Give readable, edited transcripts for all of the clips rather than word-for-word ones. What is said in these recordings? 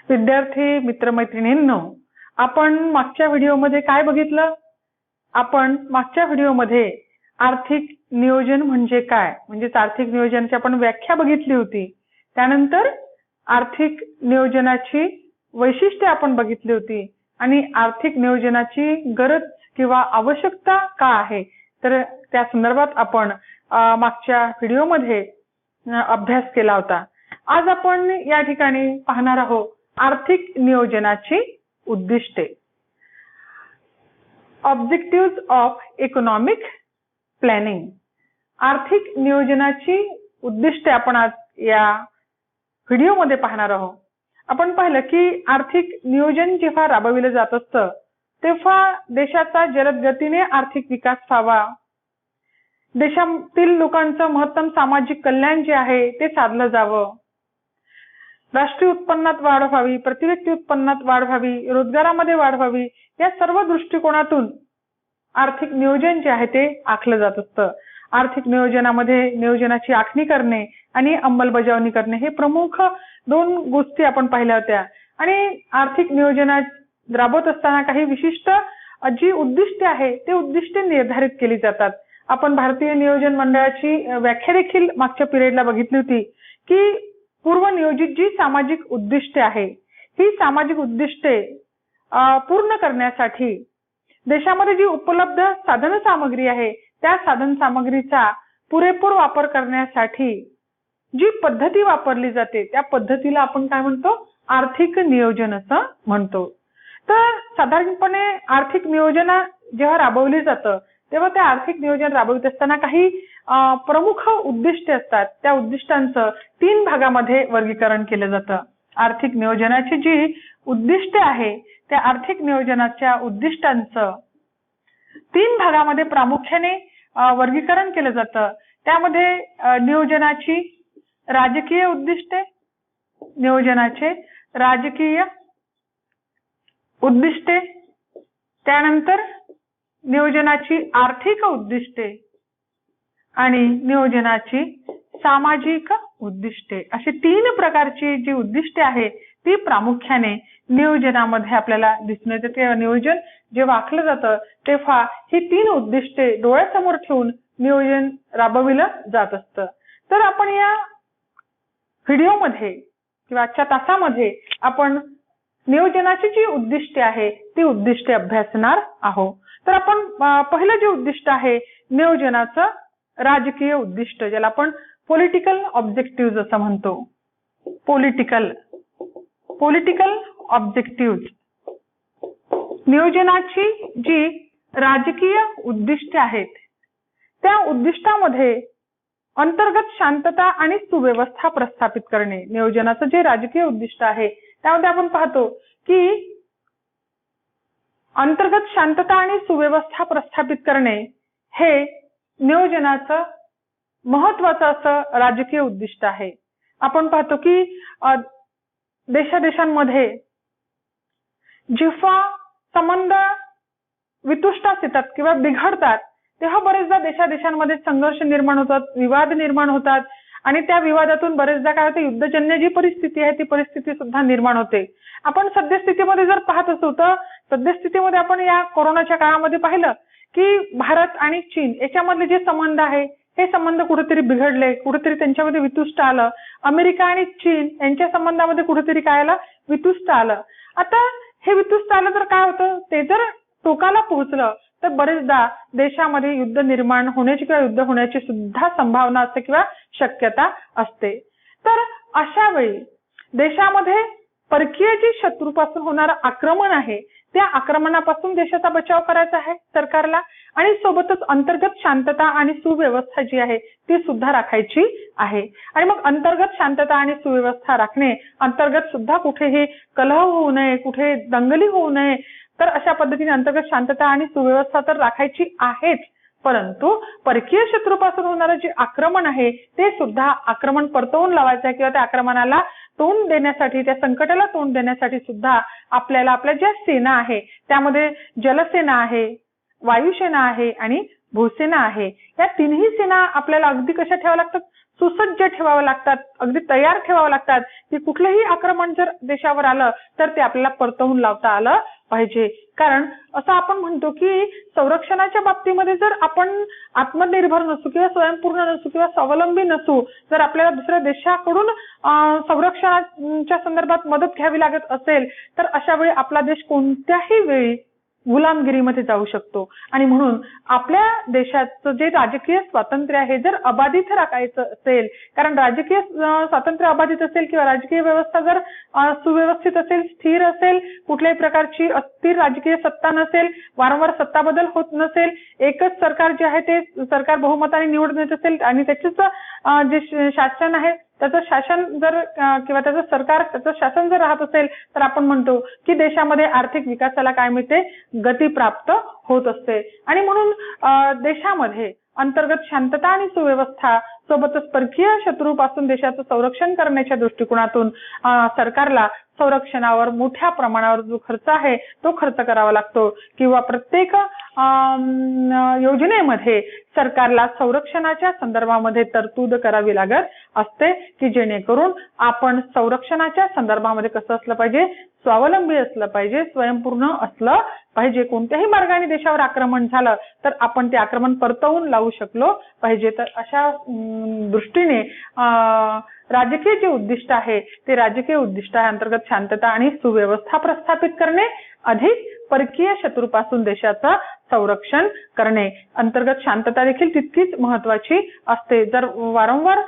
विद्यार्थी मित्रमैत्रिणींनो, आपण मागच्या व्हिडिओमध्ये काय बघितलं? आपण मागच्या व्हिडिओमध्ये आर्थिक नियोजन म्हणजे काय, म्हणजेच आर्थिक नियोजनाची आपण व्याख्या बघितली होती. त्यानंतर आर्थिक नियोजनाची वैशिष्ट्ये आपण बघितली होती आणि आर्थिक नियोजनाची गरज किंवा आवश्यकता का आहे, तर त्या संदर्भात आपण मागच्या व्हिडिओमध्ये अभ्यास केला होता. आज आपण या ठिकाणी पाहणार आहोत आर्थिक नियोजनाची उद्दिष्टे. Objectives of economic planning. आर्थिक नियोजनाची उद्दिष्टे आपण आज या व्हिडिओमध्ये पाहणार आहोत. आपण पाहिलं की आर्थिक नियोजन जेव्हा राबविलं जात असतं तेव्हा देशाचा जलद गतीने आर्थिक विकास व्हावा, देशातील लोकांचं महत्तम सामाजिक कल्याण जे आहे ते साधलं जावं, राष्ट्रीय उत्पन्नात वाढ व्हावी, प्रतिव्यक्ती उत्पन्नात वाढ व्हावी, रोजगारामध्ये वाढ व्हावी, या सर्व दृष्टिकोनातून आर्थिक नियोजन जे आहे ते आखलं जात असतं. आर्थिक नियोजनामध्ये नियोजनाची आखणी करणे आणि अंमलबजावणी करणे हे प्रमुख दोन गोष्टी आपण पाहिल्या होत्या. आणि आर्थिक नियोजनात राबवत असताना काही विशिष्ट जी उद्दिष्टे आहे ते उद्दिष्टे निर्धारित केली जातात. आपण भारतीय नियोजन मंडळाची व्याख्या देखील मागच्या पिरियडला बघितली होती की पूर्व नियोजित जी सामाजिक उद्दिष्टे आहे, ही सामाजिक उद्दिष्टे पूर्ण करण्यासाठी देशामध्ये जी उपलब्ध साधन सामग्री आहे त्या साधन सामग्रीचा पुरेपूर वापर करण्यासाठी जी पद्धती वापरली जाते त्या पद्धतीला आपण काय म्हणतो? आर्थिक नियोजन असं म्हणतो. तर साधारणपणे आर्थिक नियोजन जेव्हा राबवली जातं तेव्हा ते आर्थिक नियोजन राबवित असताना काही प्रमुख उद्दिष्टे असतात. त्या उद्दिष्टांचं 3 भागामध्ये वर्गीकरण केलं जातं. आर्थिक नियोजनाची जी उद्दिष्टे आहे त्या आर्थिक नियोजनाच्या उद्दिष्टांचं 3 भागामध्ये प्रामुख्याने वर्गीकरण केलं जातं. त्यामध्ये नियोजनाची राजकीय उद्दिष्टे, नियोजनाचे राजकीय उद्दिष्टे, त्यानंतर नियोजनाची आर्थिक उद्दिष्टे आणि नियोजनाची सामाजिक उद्दिष्टे, अशी 3 प्रकारची जी उद्दिष्टे आहे ती प्रामुख्याने नियोजनामध्ये आपल्याला दिसून येते. ते नियोजन जेव्हा आखलं जातं तेव्हा ही 3 उद्दिष्टे डोळ्यासमोर ठेवून नियोजन राबविलं जात असतं. तर आपण या व्हिडिओमध्ये किंवा आजच्या तासामध्ये आपण नियोजनाची जी उद्दिष्टे आहे ती उद्दिष्टे अभ्यासणार आहोत. तर आपण पहिलं जे उद्दिष्ट आहे नियोजनाचं राजकीय उद्दिष्ट, ज्याला आपण पॉलिटिकल ऑब्जेक्टिव्ह असं म्हणतो. Political objective. नियोजनाची जी राजकीय उद्दिष्टे आहेत त्या उद्दिष्टामध्ये अंतर्गत शांतता आणि सुव्यवस्था प्रस्थापित करणे. नियोजनाचं जे राजकीय उद्दिष्ट आहे त्यामध्ये आपण पाहतो की अंतर्गत शांतता आणि सुव्यवस्था प्रस्थापित करणे हे नियोजनाचं महत्वाचं असं राजकीय उद्दिष्ट आहे. आपण पाहतो की देशादेशांमध्ये जेव्हा संबंध वितुष्टास येतात किंवा बिघडतात तेव्हा बरेचदा देशादेशांमध्ये संघर्ष निर्माण होतात, विवाद निर्माण होतात आणि त्या विवादातून बरेचदा काय होते, युद्धजन्य जी परिस्थिती आहे ती परिस्थिती सुद्धा निर्माण होते. आपण सद्यस्थितीमध्ये जर पाहत असू तर सद्यस्थितीमध्ये आपण या कोरोनाच्या काळामध्ये पाहिलं की भारत आणि चीन याच्यामधले जे संबंध आहे हे संबंध कुठेतरी बिघडले, कुठेतरी त्यांच्यामध्ये वितुष्ट आलं. अमेरिका आणि चीन यांच्या संबंधामध्ये कुठेतरी काय आलं, वितुष्ट आलं. आता हे वितुष्ट आलं तर काय होतं, ते जर टोकाला पोहोचलं तर बरेचदा देशामध्ये युद्ध निर्माण होण्याची किंवा युद्ध होण्याची सुद्धा संभावना असते किंवा शक्यता असते. तर अशा वेळी देशामध्ये परकीय जी शत्रूपासून होणारं आक्रमण आहे त्या आक्रमणापासून देशाचा बचाव करायचा आहे सरकारला आणि सोबतच अंतर्गत शांतता आणि सुव्यवस्था जी आहे ती सुद्धा राखायची आहे. आणि मग अंतर्गत शांतता आणि सुव्यवस्था राखणे, अंतर्गत सुद्धा कुठेही कलह होऊ नये, कुठे दंगली होऊ नये, तर अशा पद्धतीने अंतर्गत शांतता आणि सुव्यवस्था तर राखायची आहेच, परंतु परकीय शत्रूपासून होणारं जे आक्रमण आहे ते सुद्धा आक्रमण परतवून लावायचं आहे किंवा त्या आक्रमणाला तोंड देण्यासाठी, त्या संकटाला तोंड देण्यासाठी सुद्धा आपल्याला आपल्या ज्या सेना आहे त्यामध्ये जलसेना आहे, वायुसेना आहे आणि भूसेना आहे, या 3ही सेना आपल्याला अगदी कशा ठेवाव्या लागतात, सुसज्ज ठेवावं लागतात, अगदी तयार ठेवावं लागतात की कुठलंही आक्रमण जर देशावर आलं तर ते आपल्याला परतवून लावता आलं पाहिजे. कारण असं आपण म्हणतो की संरक्षणाच्या बाबतीमध्ये जर आपण आत्मनिर्भर नसू किंवा स्वयंपूर्ण नसू किंवा स्वावलंबी नसू, जर आपल्याला दुसऱ्या देशाकडून संरक्षणाच्या संदर्भात मदत घ्यावी लागत असेल तर अशा वेळी आपला देश कोणत्याही वेळी गुलामगिरीमध्ये जाऊ शकतो. आणि म्हणून आपल्या देशाचं जे राजकीय स्वातंत्र्य आहे जर अबाधित राखायचं असेल, कारण राजकीय स्वातंत्र्य अबाधित असेल किंवा राजकीय व्यवस्था जर सुव्यवस्थित असेल, स्थिर असेल, कुठल्याही प्रकारची अस्थिर राजकीय सत्ता नसेल, वारंवार सत्ता बदल होत नसेल, एकच सरकार जे आहे ते सरकार बहुमताने निवडून येत असेल आणि त्याचेच जे शासन आहे त्याचं शासन जर किंवा त्याचं सरकार त्याचं शासन जर राहत असेल तर आपण म्हणतो की देशामध्ये आर्थिक विकासाला काय मिळते, गती प्राप्त होत असते. आणि म्हणून देशामध्ये अंतर्गत शांतता आणि सुव्यवस्था सोबतच परकीय शत्रूपासून देशाचं संरक्षण करण्याच्या दृष्टिकोनातून सरकारला संरक्षणावर मोठ्या प्रमाणावर जो खर्च आहे तो खर्च करावा लागतो किंवा प्रत्येक योजनेमध्ये सरकारला संरक्षणाच्या संदर्भामध्ये तरतूद करावी लागत असते की जेणेकरून आपण संरक्षणाच्या संदर्भामध्ये कसं असलं पाहिजे, स्वावलंबी असलं पाहिजे, स्वयंपूर्ण असलं पाहिजे. कोणत्याही मार्गाने देशावर आक्रमण झालं तर आपण ते आक्रमण परतवून लावू शकलो पाहिजे. तर अशा दृष्टीने राजकीय जे उद्दिष्ट आहे ते राजकीय उद्दिष्ट आहे अंतर्गत शांतता आणि सुव्यवस्था प्रस्थापित करणे, अधिक परकीय शत्रूपासून देशाचं संरक्षण करणे. अंतर्गत शांतता देखील तितकीच महत्वाची असते. जर वारंवार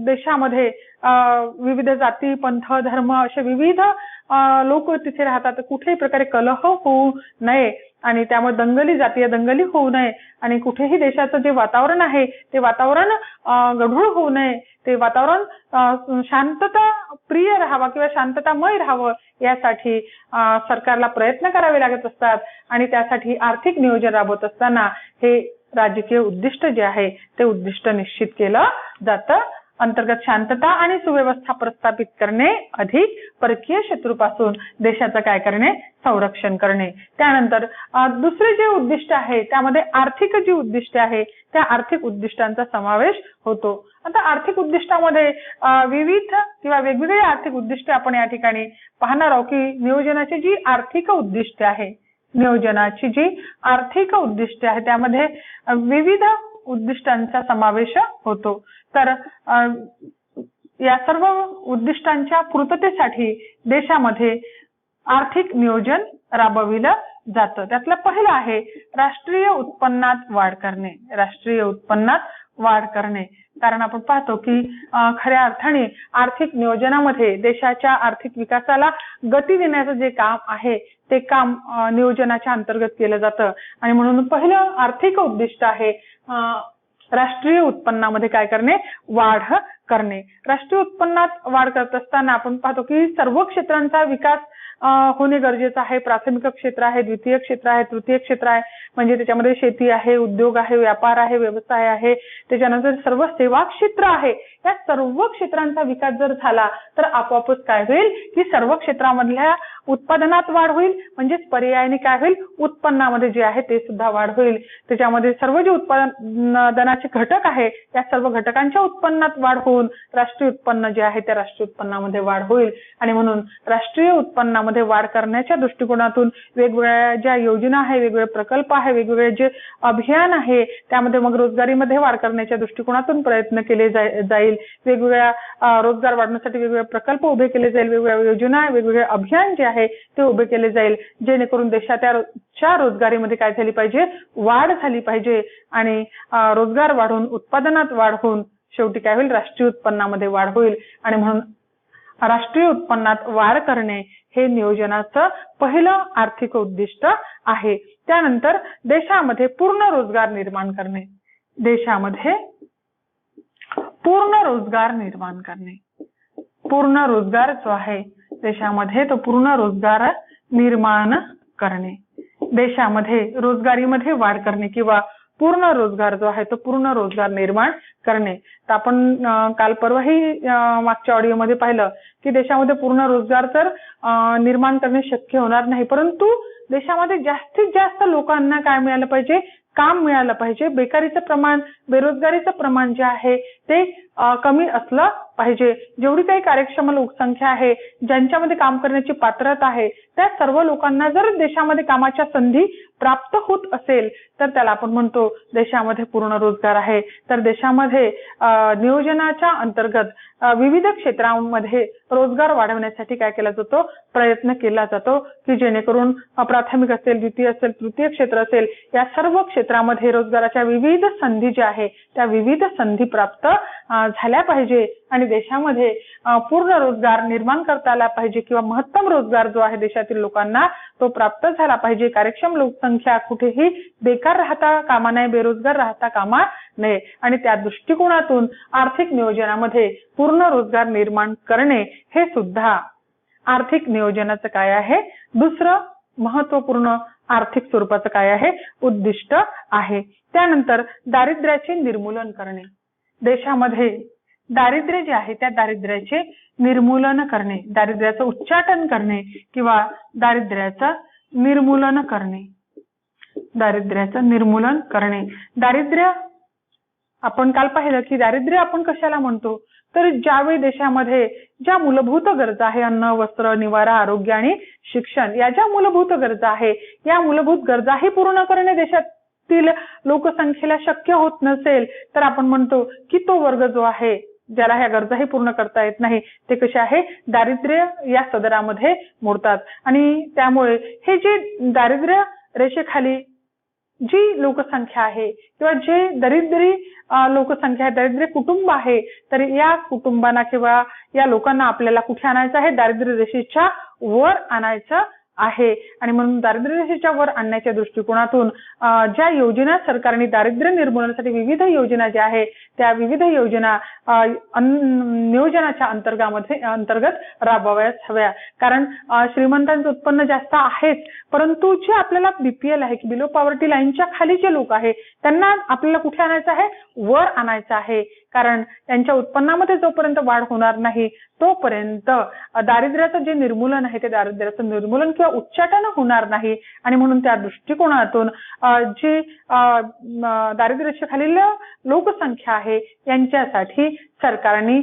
देशामध्ये विविध जाती, पंथ, धर्म असे विविध लोक तिथे राहतात, कुठल्याही प्रकारे कलह होऊ नये आणि त्यामुळे दंगली, जातीय दंगली होऊ नये आणि कुठेही देशाचं जे वातावरण आहे ते वातावरण गढूळ होऊ नये, ते वातावरण शांतता प्रिय राहावा किंवा शांततामय राहावं यासाठी सरकारला प्रयत्न करावे लागत असतात. आणि त्यासाठी आर्थिक नियोजन राबवत असताना हे राजकीय उद्दिष्ट जे आहे ते उद्दिष्ट निश्चित केलं जातं. अंतर्गत शांतता आणि सुव्यवस्था प्रस्थापित करणे, अधिक परकीय शत्रूपासून देशाचं काय करणे, संरक्षण करणे. त्यानंतर दुसरे जे उद्दिष्ट आहे त्यामध्ये आर्थिक जी उद्दिष्टे आहे त्या आर्थिक उद्दिष्टांचा समावेश होतो. आता आर्थिक उद्दिष्टामध्ये विविध किंवा वेगवेगळी आर्थिक उद्दिष्टे आपण या ठिकाणी पाहणार आहोत की नियोजनाची जी आर्थिक उद्दिष्टे आहे, नियोजनाची जी आर्थिक उद्दिष्टे आहे त्यामध्ये विविध उद्दिष्टांचा समावेश होतो. तर या सर्व उद्दिष्टांच्या पूर्ततेसाठी देशामध्ये आर्थिक नियोजन राबविलं जातं. त्यातलं पहिलं आहे राष्ट्रीय उत्पन्नात वाढ करणे. राष्ट्रीय उत्पन्नात वाढ करणे. कारण आपण पाहतो की खऱ्या अर्थाने आर्थिक नियोजनामध्ये देशाच्या आर्थिक विकासाला गती देण्याचं जे काम आहे ते काम नियोजनाच्या अंतर्गत केलं जातं. आणि म्हणून पहिलं आर्थिक उद्दिष्ट आहे राष्ट्रीय उत्पन्नामध्ये काय करणे, वाढ करणे. राष्ट्रीय उत्पन्नात वाढ करत असताना आपण पाहतो की सर्व क्षेत्रांचा विकास होणे गरजेचं आहे. प्राथमिक क्षेत्र आहे, द्वितीय क्षेत्र आहे, तृतीय क्षेत्र आहे, म्हणजे त्याच्यामध्ये शेती आहे, उद्योग आहे, व्यापार आहे, व्यवसाय आहे, त्याच्यानंतर सर्व सेवा क्षेत्र आहे. या सर्व क्षेत्रांचा विकास जर झाला तर आपोआपच काय होईल की सर्व क्षेत्रामधल्या उत्पादनात वाढ होईल, म्हणजेच पर्यायाने काय होईल, उत्पन्नामध्ये जे आहे ते सुद्धा वाढ होईल. त्याच्यामध्ये सर्व जे उत्पादनाचे घटक आहे त्या सर्व घटकांच्या उत्पन्नात वाढ होऊन राष्ट्रीय उत्पन्न जे आहे त्या राष्ट्रीय उत्पन्नामध्ये वाढ होईल. आणि म्हणून राष्ट्रीय उत्पन्नामध्ये वाढ करण्याच्या दृष्टिकोनातून वेगवेगळ्या ज्या योजना आहे, वेगवेगळे प्रकल्प आहे, वेगवेगळे जे अभियान आहे त्यामध्ये मग रोजगारीमध्ये वाढ करण्याच्या दृष्टिकोनातून प्रयत्न केले जाईल. वेगवेगळ्या रोजगार वाढवण्यासाठी वेगवेगळे प्रकल्प उभे केले जाईल, वेगवेगळ्या योजना, वेगवेगळे अभियान जे आहे ते उभे केले जाईल जेणेकरून देशाच्या रोजगारीमध्ये काय झाली पाहिजे, वाढ झाली पाहिजे. आणि रोजगार वाढून उत्पादनात वाढ होऊन शेवटी काय होईल, राष्ट्रीय उत्पन्नामध्ये वाढ होईल. आणि म्हणून राष्ट्रीय उत्पन्नात वाढ करणे हे नियोजनाचं पहिलं आर्थिक उद्दिष्ट आहे. त्यानंतर देशामध्ये पूर्ण रोजगार निर्माण करणे. देशामध्ये पूर्ण रोजगार निर्माण करणे. पूर्ण रोजगार जो आहे देशामध्ये तो पूर्ण रोजगार निर्माण करणे. देशामध्ये रोजगारीमध्ये वाढ करणे किंवा पूर्ण रोजगार जो आहे तो पूर्ण रोजगार निर्माण करणे. तर आपण काल परवाही मागच्या ऑडिओमध्ये पाहिलं की देशामध्ये पूर्ण रोजगार तर निर्माण करणे शक्य होणार नाही, परंतु देशामध्ये जास्तीत जास्त लोकांना काय मिळालं पाहिजे, काम मिळालं पाहिजे, बेकारीचं प्रमाण, बेरोजगारीचं प्रमाण जे आहे ते कमी असलं पाहिजे. जेवढी काही कार्यक्षम लोकसंख्या आहे, ज्यांच्यामध्ये काम करण्याची पात्रता आहे, त्या सर्व लोकांना जर देशामध्ये कामाच्या संधी प्राप्त होत असेल तर त्याला आपण म्हणतो देशामध्ये पूर्ण रोजगार आहे. तर देशामध्ये नियोजनाच्या अंतर्गत विविध क्षेत्रांमध्ये रोजगार वाढवण्यासाठी काय केला जातो, प्रयत्न केला जातो की जेणेकरून प्राथमिक असेल, द्वितीय असेल, तृतीय क्षेत्र असेल, या सर्व क्षेत्रामध्ये रोजगाराच्या विविध संधी ज्या आहे त्या विविध संधी प्राप्त झाल्या पाहिजे आणि देशामध्ये पूर्ण रोजगार निर्माण करता आला पाहिजे किंवा महत्तम रोजगार जो आहे देशातील लोकांना तो प्राप्त झाला पाहिजे. कार्यक्षम लोकसंख्या कुठेही बेकार राहता कामा नये, बेरोजगार राहता कामा नये आणि त्या दृष्टिकोनातून आर्थिक नियोजनामध्ये पूर्ण रोजगार निर्माण करणे हे सुद्धा आर्थिक नियोजनाचं काय आहे, दुसरं महत्वपूर्ण आर्थिक स्वरूपाचं काय आहे, उद्दिष्ट आहे. त्यानंतर दारिद्र्याचे निर्मूलन करणे. देशामध्ये दारिद्र्य जे आहे त्या दारिद्र्याचे निर्मूलन करणे, दारिद्र्याचं उच्चाटन करणे किंवा दारिद्र्याचं निर्मूलन करणे. दारिद्र्याचं निर्मूलन करणे. दारिद्र्य आपण काल पाहिलं की दारिद्र्य आपण कशाला म्हणतो, तर ज्यावेळी देशामध्ये ज्या मूलभूत गरजा आहे, अन्न, वस्त्र, निवारा, आरोग्य आणि शिक्षण, या ज्या मूलभूत गरजा आहे, या मूलभूत गरजाही पूर्ण करणे देशातील लोकसंख्येला शक्य होत नसेल तर आपण म्हणतो की तो वर्ग जो आहे ज्याला ह्या गरजाही पूर्ण करता येत नाही ते कसे आहे, दारिद्र्य या सदरामध्ये मोडतात. आणि त्यामुळे हे जे दारिद्र्य रेषेखाली जी लोकसंख्या आहे किंवा जे दरिद्री लोकसंख्या आहे, दरिद्री कुटुंब आहे, तर या कुटुंबांना किंवा या लोकांना आपल्याला कुठे आणायचं आहे, दारिद्र्य रेषेच्या वर आणायचं आहे. आणि म्हणून दारिद्र्य रेषेच्या वर आणण्याच्या दृष्टिकोनातून ज्या योजना सरकारने दारिद्र्य निर्मूलनासाठी विविध योजना ज्या आहे त्या विविध योजना नियोजनाच्या अंतर्गत राबवाव्यास हव्या. कारण श्रीमंतांचं उत्पन्न जास्त आहेच, परंतु जे आपल्याला बीपीएल आहे की बिलो पॉवर्टी लाईनच्या खाली जे लोक आहे त्यांना आपल्याला कुठे आणायचं आहे, वर आणायचं आहे. कारण त्यांच्या उत्पन्नामध्ये जोपर्यंत वाढ होणार नाही तोपर्यंत दारिद्र्याचं जे निर्मूलन आहे ते दारिद्र्याचं निर्मूलन किंवा उच्चाटन होणार नाही. आणि म्हणून त्या दृष्टिकोनातून जी दारिद्र्याखालील लोकसंख्या आहे यांच्यासाठी सरकारने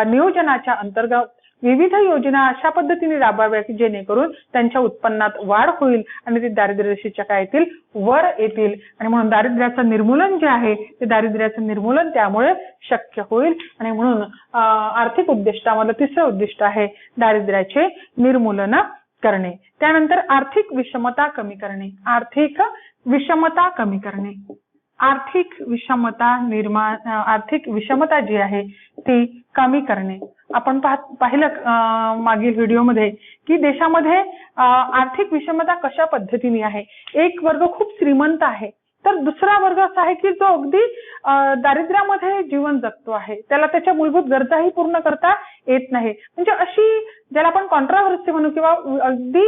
नियोजनाच्या अंतर्गत विविध योजना अशा पद्धतीने राबवाव्या की जेणेकरून त्यांच्या उत्पन्नात वाढ होईल आणि ते दारिद्र्य रेषेच्या काय येतील, वर येतील. आणि म्हणून दारिद्र्याचं निर्मूलन जे आहे ते दारिद्र्याचं निर्मूलन त्यामुळे शक्य होईल. आणि म्हणून आर्थिक उद्दिष्टामध्ये तिसरं उद्दिष्ट आहे दारिद्र्याचे निर्मूलन करणे. त्यानंतर आर्थिक विषमता कमी करणे. आर्थिक विषमता कमी करणे. आर्थिक विषमता जी आहे ती कमी करणे. आपण पाहिलं मागील व्हिडिओमध्ये की देशामध्ये आर्थिक विषमता कशा पद्धतीने आहे. एक वर्ग खूप श्रीमंत आहे तर दुसरा वर्ग असा आहे की जो अगदी दारिद्र्यामध्ये जीवन जगतो आहे, त्याला त्याच्या मूलभूत गरजाही पूर्ण करता येत नाही. म्हणजे अशी ज्याला आपण कॉन्ट्राव्हर्सी म्हणू किंवा अगदी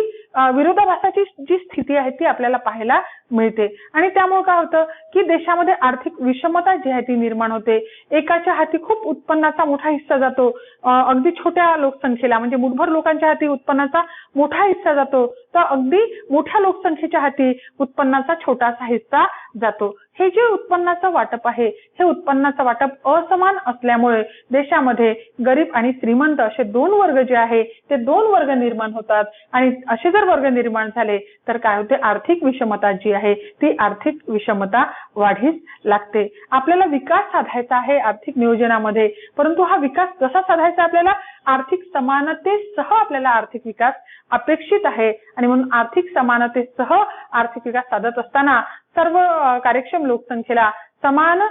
विरोधाभासाची जी स्थिती आहे ती आपल्याला पाहायला मिळते. आणि त्यामुळे काय होतं की देशामध्ये आर्थिक विषमता जी आहे ती निर्माण होते. एकाच्या हाती खूप उत्पन्नाचा मोठा हिस्सा जातो, अगदी छोट्या लोकसंख्येला म्हणजे मुठभर लोकांच्या हाती उत्पन्नाचा मोठा हिस्सा जातो, तर अगदी मोठ्या लोकसंख्येच्या हाती उत्पन्नाचा छोटासा हिस्सा जातो. हे जे उत्पन्नाचं वाटप आहे हे उत्पन्नाचं वाटप असमान असल्यामुळे देशामध्ये गरीब आणि श्रीमंत असे दोन वर्ग जे आहे ते दोन वर्ग निर्माण होतात. आणि असे जर वर्ग निर्माण झाले तर काय होते, आर्थिक विषमता जी आहे ती आर्थिक विषमता वाढीस लागते. आपल्याला विकास साधायचा आहे आर्थिक नियोजनामध्ये, परंतु हा विकास कसा साधायचा, आपल्याला आर्थिक समानतेसह आपल्याला आर्थिक विकास अपेक्षित आहे. आणि म्हणून आर्थिक समानतेसह आर्थिक विकास साधत असताना सर्व कार्यक्षम लोकसंख्येला समान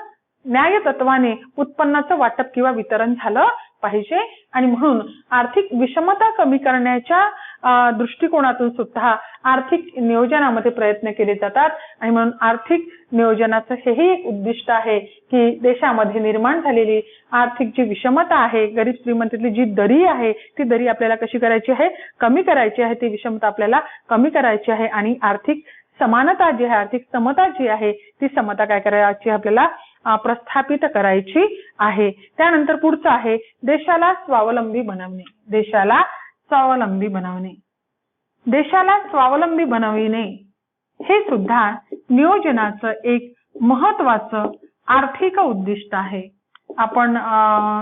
न्याय तत्वाने उत्पन्नाचं वाटप किंवा वितरण झालं पाहिजे. आणि म्हणून आर्थिक विषमता कमी करण्याच्या दृष्टिकोनातून सुद्धा आर्थिक नियोजनामध्ये प्रयत्न केले जातात. आणि म्हणून आर्थिक नियोजनाचं हेही एक उद्दिष्ट आहे की देशामध्ये निर्माण झालेली आर्थिक जी विषमता आहे, गरीब श्रीमंतीतली जी दरी आहे ती दरी आपल्याला कशी करायची आहे, कमी करायची आहे. ती विषमता आपल्याला कमी करायची आहे आणि आर्थिक समानता जी आहे, आर्थिक समता जी आहे ती समता काय करायची आपल्याला प्रस्थापित करायची आहे. त्यानंतर पुढचं आहे देशाला स्वावलंबी बनवणे. देशाला स्वावलंबी बनवणे. देशाला स्वावलंबी बनविणे हे सुद्धा नियोजनाचं एक महत्वाचं आर्थिक उद्दिष्ट आहे. आपण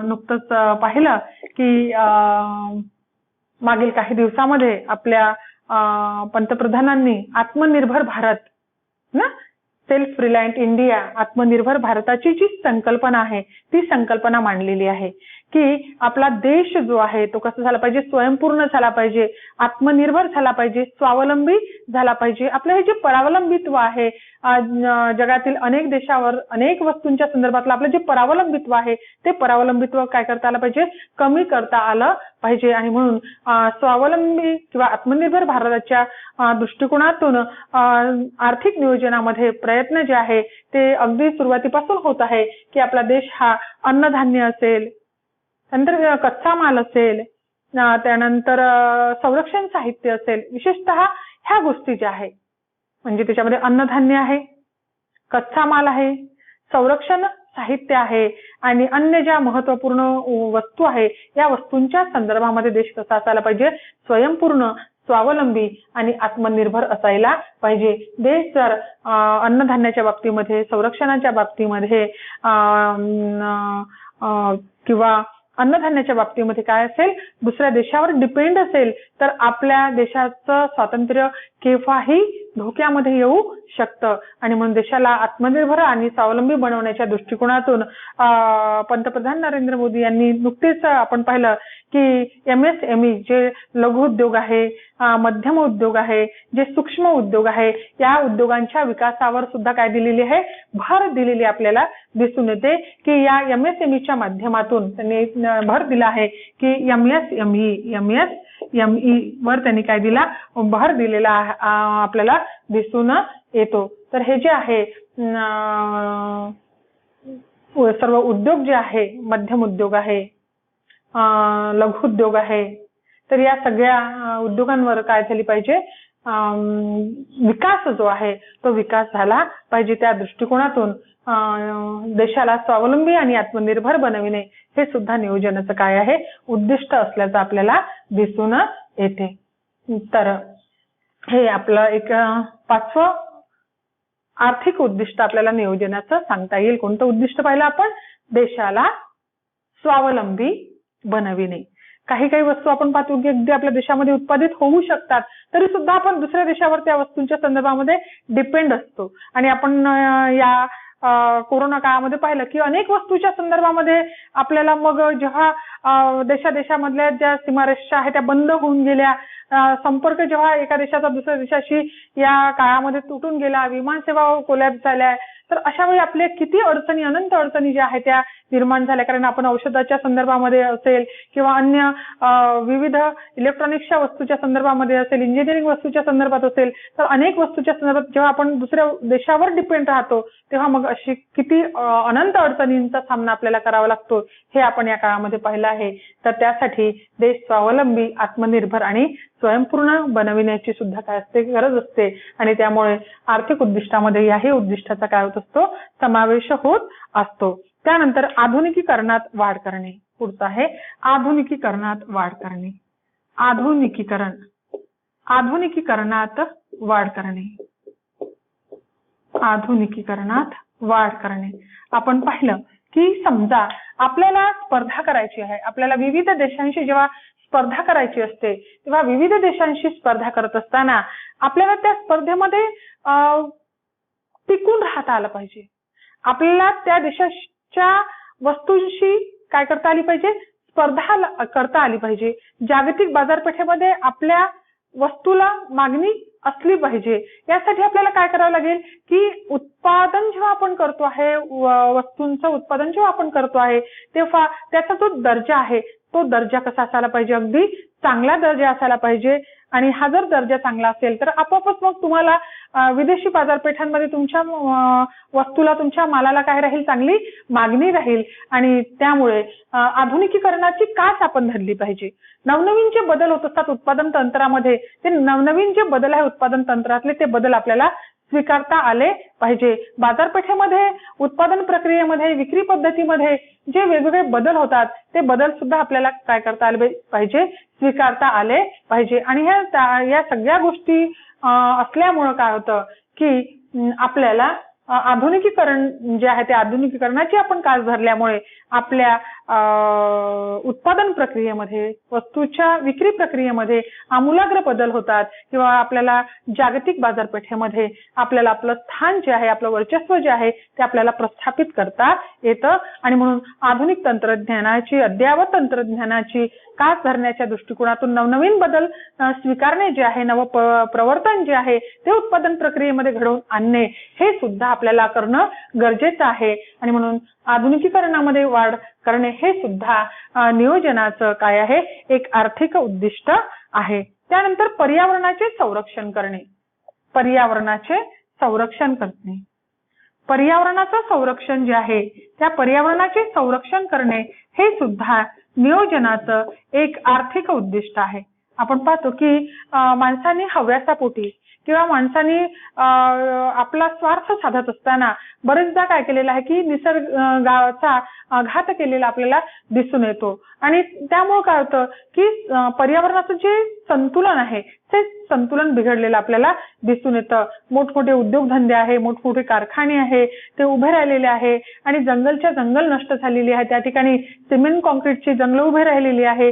नुकतंच पाहिलं की मागील काही दिवसामध्ये आपल्या पंतप्रधानांनी आत्मनिर्भर भारत ना, सेल्फ रिलायंट इंडिया, आत्मनिर्भर भारताची जी संकल्पना आहे ती संकल्पना मांडलेली आहे की आपला देश जो आहे तो कसा झाला पाहिजे, स्वयंपूर्ण झाला पाहिजे, आत्मनिर्भर झाला पाहिजे, स्वावलंबी झाला पाहिजे. आपलं हे जे परावलंबित्व आहे, जगातील अनेक देशावर अनेक वस्तूंच्या संदर्भातलं आपलं जे परावलंबित्व आहे ते परावलंबित्व काय करता आलं पाहिजे, कमी करता आलं पाहिजे. आणि म्हणून स्वावलंबी किंवा आत्मनिर्भर भारताच्या दृष्टिकोनातून आर्थिक नियोजनामध्ये प्रयत्न जे आहे ते अगदी सुरुवातीपासून होत आहे की आपला देश हा अन्नधान्य असेल, त्यानंतर कच्चा माल असेल, त्यानंतर संरक्षण साहित्य असेल, विशेषतः ह्या गोष्टी ज्या आहे म्हणजे त्याच्यामध्ये अन्नधान्य आहे, कच्चा माल आहे, संरक्षण साहित्य आहे आणि अन्य ज्या महत्वपूर्ण वस्तू आहे या वस्तूंच्या संदर्भामध्ये देश कसा असायला पाहिजे, स्वयंपूर्ण, स्वावलंबी आणि आत्मनिर्भर असायला पाहिजे. देश जर अन्नधान्याच्या बाबतीमध्ये, संरक्षणाच्या बाबतीमध्ये किंवा अन्नधान्याच्या बाबतीमध्ये काय असेल, दुसऱ्या देशावर डिपेंड असेल तर आपल्या देशाचं स्वातंत्र्य केव्हाही धोक्यामध्ये येऊ शकतं. आणि म्हणून देशाला आत्मनिर्भर आणि स्वावलंबी बनवण्याच्या दृष्टिकोनातून पंतप्रधान नरेंद्र मोदी यांनी नुकतेच आपण पाहिलं की MSME जे लघु उद्योग आहे, मध्यम उद्योग आहे, जे सूक्ष्म उद्योग आहे, या उद्योगांच्या विकासावर सुद्धा काय दिलेली आहे, भर दिलेली आपल्याला दिसून येते की या MSMEच्या माध्यमातून त्यांनी भर दिला आहे की MSME वर त्यांनी काय दिला, भर दिलेला आपल्याला दिसून येतो. तर हे जे आहे सर्व उद्योग जे आहे, मध्यम उद्योग आहे, लघु उद्योग आहे, तर या सगळ्या उद्योगांवर काय झाली पाहिजे, विकास जो आहे तो विकास झाला पाहिजे. त्या दृष्टिकोनातून देशाला स्वावलंबी आणि आत्मनिर्भर बनविणे हे सुद्धा नियोजनाचं काय आहे, उद्दिष्ट असल्याचं आपल्याला दिसून येते. तर हे आपलं एक 5वं आर्थिक उद्दिष्ट आपल्याला नियोजनाचं सांगता येईल. कोणतं उद्दिष्ट पाहिलं आपण, देशाला स्वावलंबी बनविणे. काही वस्तू आपण पाहतो की अगदी आपल्या देशामध्ये उत्पादित होऊ शकतात तरी सुद्धा आपण दुसऱ्या देशावर त्या वस्तूंच्या संदर्भामध्ये डिपेंड असतो. आणि आपण या कोरोना काळामध्ये पाहिलं की अनेक वस्तूच्या संदर्भामध्ये आपल्याला मग जेव्हा देशामधल्या ज्या सीमारेषा आहेत त्या बंद होऊन गेल्या, संपर्क जेव्हा एका देशाचा दुसऱ्या देशाशी या काळामध्ये तुटून गेला, विमान सेवा कोलॅप्स झाल्या, तर अशा वेळी आपल्या किती अडचणी, अनंत अडचणी ज्या आहेत त्या निर्माण झाल्या. कारण आपण औषधाच्या संदर्भामध्ये असेल किंवा अन्य विविध इलेक्ट्रॉनिक्सच्या वस्तूच्या संदर्भामध्ये असेल, इंजिनिअरिंग वस्तूच्या संदर्भात असेल, तर अनेक वस्तूच्या संदर्भात जेव्हा आपण दुसऱ्या देशावर डिपेंड राहतो तेव्हा मग अशी किती अनंत अडचणींचा सामना आपल्याला करावा लागतो हे आपण या काळामध्ये पाहिलं आहे. तर त्यासाठी देश स्वावलंबी, आत्मनिर्भर आणि स्वयंपूर्ण बनविण्याची सुद्धा काय असते, गरज असते. आणि त्यामुळे आर्थिक उद्दिष्टामध्ये याही उद्दिष्टाचा काय होत असतो, समावेश होत असतो. त्यानंतर आधुनिकीकरणात वाढ करणे. पुढचं आहे आधुनिकीकरणात वाढ करणे. आधुनिकीकरणात वाढ करणे. आधुनिकीकरणात वाढ करणे. आपण पाहिलं की समजा आपल्याला स्पर्धा करायची आहे, आपल्याला विविध देशांशी जेव्हा स्पर्धा करायची असते तेव्हा विविध देशांशी स्पर्धा करत असताना आपल्याला त्या स्पर्धेमध्ये टिकून राहता आलं पाहिजे. आपल्याला त्या देशाच्या वस्तूंशी काय करता आली पाहिजे, स्पर्धा करता आली पाहिजे. जागतिक बाजारपेठेमध्ये आपल्या वस्तूला मागणी असली पाहिजे. यासाठी आपल्याला काय करावं लागेल की उत्पादन जेव्हा आपण करतो आहे, वस्तूंचं उत्पादन जेव्हा आपण करतो आहे तेव्हा त्याचा जो दर्जा आहे तो दर्जा कसा असायला पाहिजे, अगदी चांगला दर्जा असायला पाहिजे. आणि हा जर दर्जा चांगला असेल तर आपोआपच मग तुम्हाला विदेशी बाजारपेठांमध्ये तुमच्या वस्तूला, तुमच्या मालाला काय राहील, चांगली मागणी राहील. आणि त्यामुळे आधुनिकीकरणाची कास आपण धरली पाहिजे. नवनवीन जे बदल होत असतात उत्पादन तंत्रामध्ये, ते नवनवीन जे बदल आहे उत्पादन तंत्रातले ते बदल आपल्याला स्वीकारता आले पाहिजे. बाजारपेठेमध्ये, उत्पादन प्रक्रियेमध्ये, विक्री पद्धतीमध्ये जे वेगवेगळे बदल होतात ते बदल सुद्धा आपल्याला काय करता आले पाहिजे, स्वीकारता आले पाहिजे. आणि या सगळ्या गोष्टी असल्यामुळं काय होतं की आपल्याला आधुनिकीकरण जे आहे ते आधुनिकीकरणाची आपण कास धरल्यामुळे आपल्या उत्पादन प्रक्रियेमध्ये, वस्तूच्या विक्री प्रक्रियेमध्ये आमूलाग्र बदल होतात किंवा आपल्याला जागतिक बाजारपेठेमध्ये आपल्याला आपलं स्थान जे आहे, आपलं वर्चस्व जे आहे ते आपल्याला प्रस्थापित करता येतं. आणि म्हणून आधुनिक तंत्रज्ञानाची, अद्ययावत तंत्रज्ञानाची कास धरण्याच्या दृष्टिकोनातून नवनवीन बदल स्वीकारणे जे आहे, नव प्रवर्तन जे आहे ते उत्पादन प्रक्रियेमध्ये घडवून आणणे हे सुद्धा आपल्याला करणं गरजेचं आहे. आणि म्हणून आधुनिकीकरणामध्ये वाढ करणे हे सुद्धा नियोजनाचं काय आहे, एक आर्थिक उद्दिष्ट आहे. त्यानंतर पर्यावरणाचे संरक्षण करणे. पर्यावरणाचे संरक्षण करणे, पर्यावरणाचं संरक्षण जे आहे त्या पर्यावरणाचे संरक्षण करणे हे सुद्धा नियोजनाचं एक आर्थिक उद्दिष्ट आहे. आपण पाहतो की माणसाने हव्यासापोटी किंवा माणसाने आपला स्वार्थ साधत असताना बरेचदा काय केलेलं आहे की निसर्गाचा घात केलेला आपल्याला दिसून येतो. आणि त्यामुळे काय होतं की पर्यावरणाचं जे संतुलन आहे ते संतुलन बिघडलेलं आपल्याला दिसून येतं. मोठमोठे उद्योगधंदे आहे, मोठमोठे कारखाने आहे, ते उभे राहिलेले आहे आणि जंगलच्या जंगल नष्ट झालेली आहे. त्या ठिकाणी सिमेंट कॉन्क्रीटची जंगल उभे राहिलेली आहे.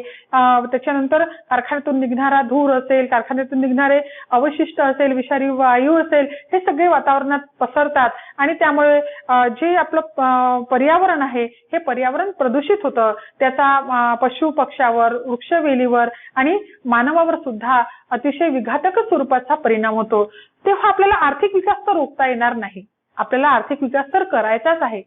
त्याच्यानंतर कारखान्यातून निघणारा धूर असेल, कारखान्यातून निघणारे अवशिष्ट असेल, विषारी वायू असेल, हे सगळे वातावरणात पसरतात आणि त्यामुळे जे आपलं पर्यावरण आहे हे पर्यावरण प्रदूषित होतं. त्याचा पशु पक्ष्यावर, वृक्षवेलीवर आणि मानवावर सुद्धा अतिशय विघातक स्वरूपाचा परिणाम होतो. तेव्हा आपल्याला आर्थिक विकास तर रोखता येणार नाही. आपल्याला आर्थिक विकास तर करायचाच आहे.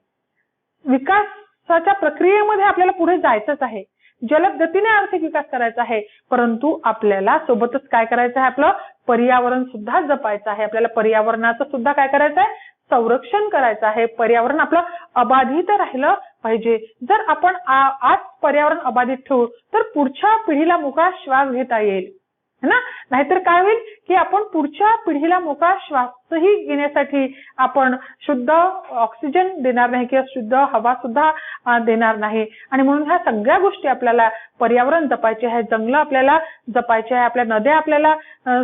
विकासाच्या प्रक्रियेमध्ये आपल्याला पुढे जायचंच आहे. जलद गतीने आर्थिक विकास करायचा आहे. परंतु आपल्याला सोबतच काय करायचं आहे, आपलं पर्यावरण सुद्धा जपायचं आहे. आपल्याला पर्यावरणाचं सुद्धा काय करायचं आहे, संरक्षण करायचं आहे. पर्यावरण आपलं अबाधित राहिलं पाहिजे. जर आपण आज पर्यावरण अबाधित ठेवू तर पुढच्या पिढीला मोकळा श्वास घेता येईल है ना. नाहीतर काय होईल की आपण पुढच्या पिढीला मोकळा श्वासही घेण्यासाठी आपण शुद्ध ऑक्सिजन देणार नाही किंवा शुद्ध हवा सुद्धा देणार नाही. आणि म्हणून ह्या सगळ्या गोष्टी आपल्याला पर्यावरण जपायचे आहे, जंगलं आपल्याला जपायचे आहे, आपल्या नद्या आपल्याला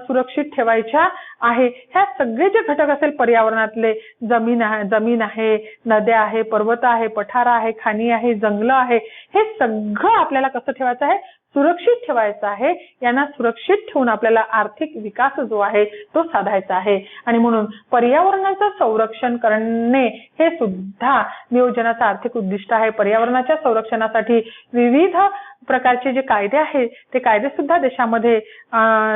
सुरक्षित ठेवायच्या आहे. ह्या सगळे जे घटक असेल पर्यावरणातले, जमीन आहे, नद्या आहे, पर्वत आहे, पठार आहे, खाणी आहे, जंगलं आहे, हे सगळं आपल्याला कसं ठेवायचं आहे, सुरक्षित ठेवायचं आहे. यांना सुरक्षित ठेवून आपल्याला आर्थिक विकास जो आहे तो साधायचा आहे. आणि म्हणून पर्यावरणाचं संरक्षण करणे हे सुद्धा नियोजनाचं आर्थिक उद्दिष्ट आहे. पर्यावरणाच्या संरक्षणासाठी विविध प्रकारचे जे कायदे आहेत ते कायदे सुद्धा देशामध्ये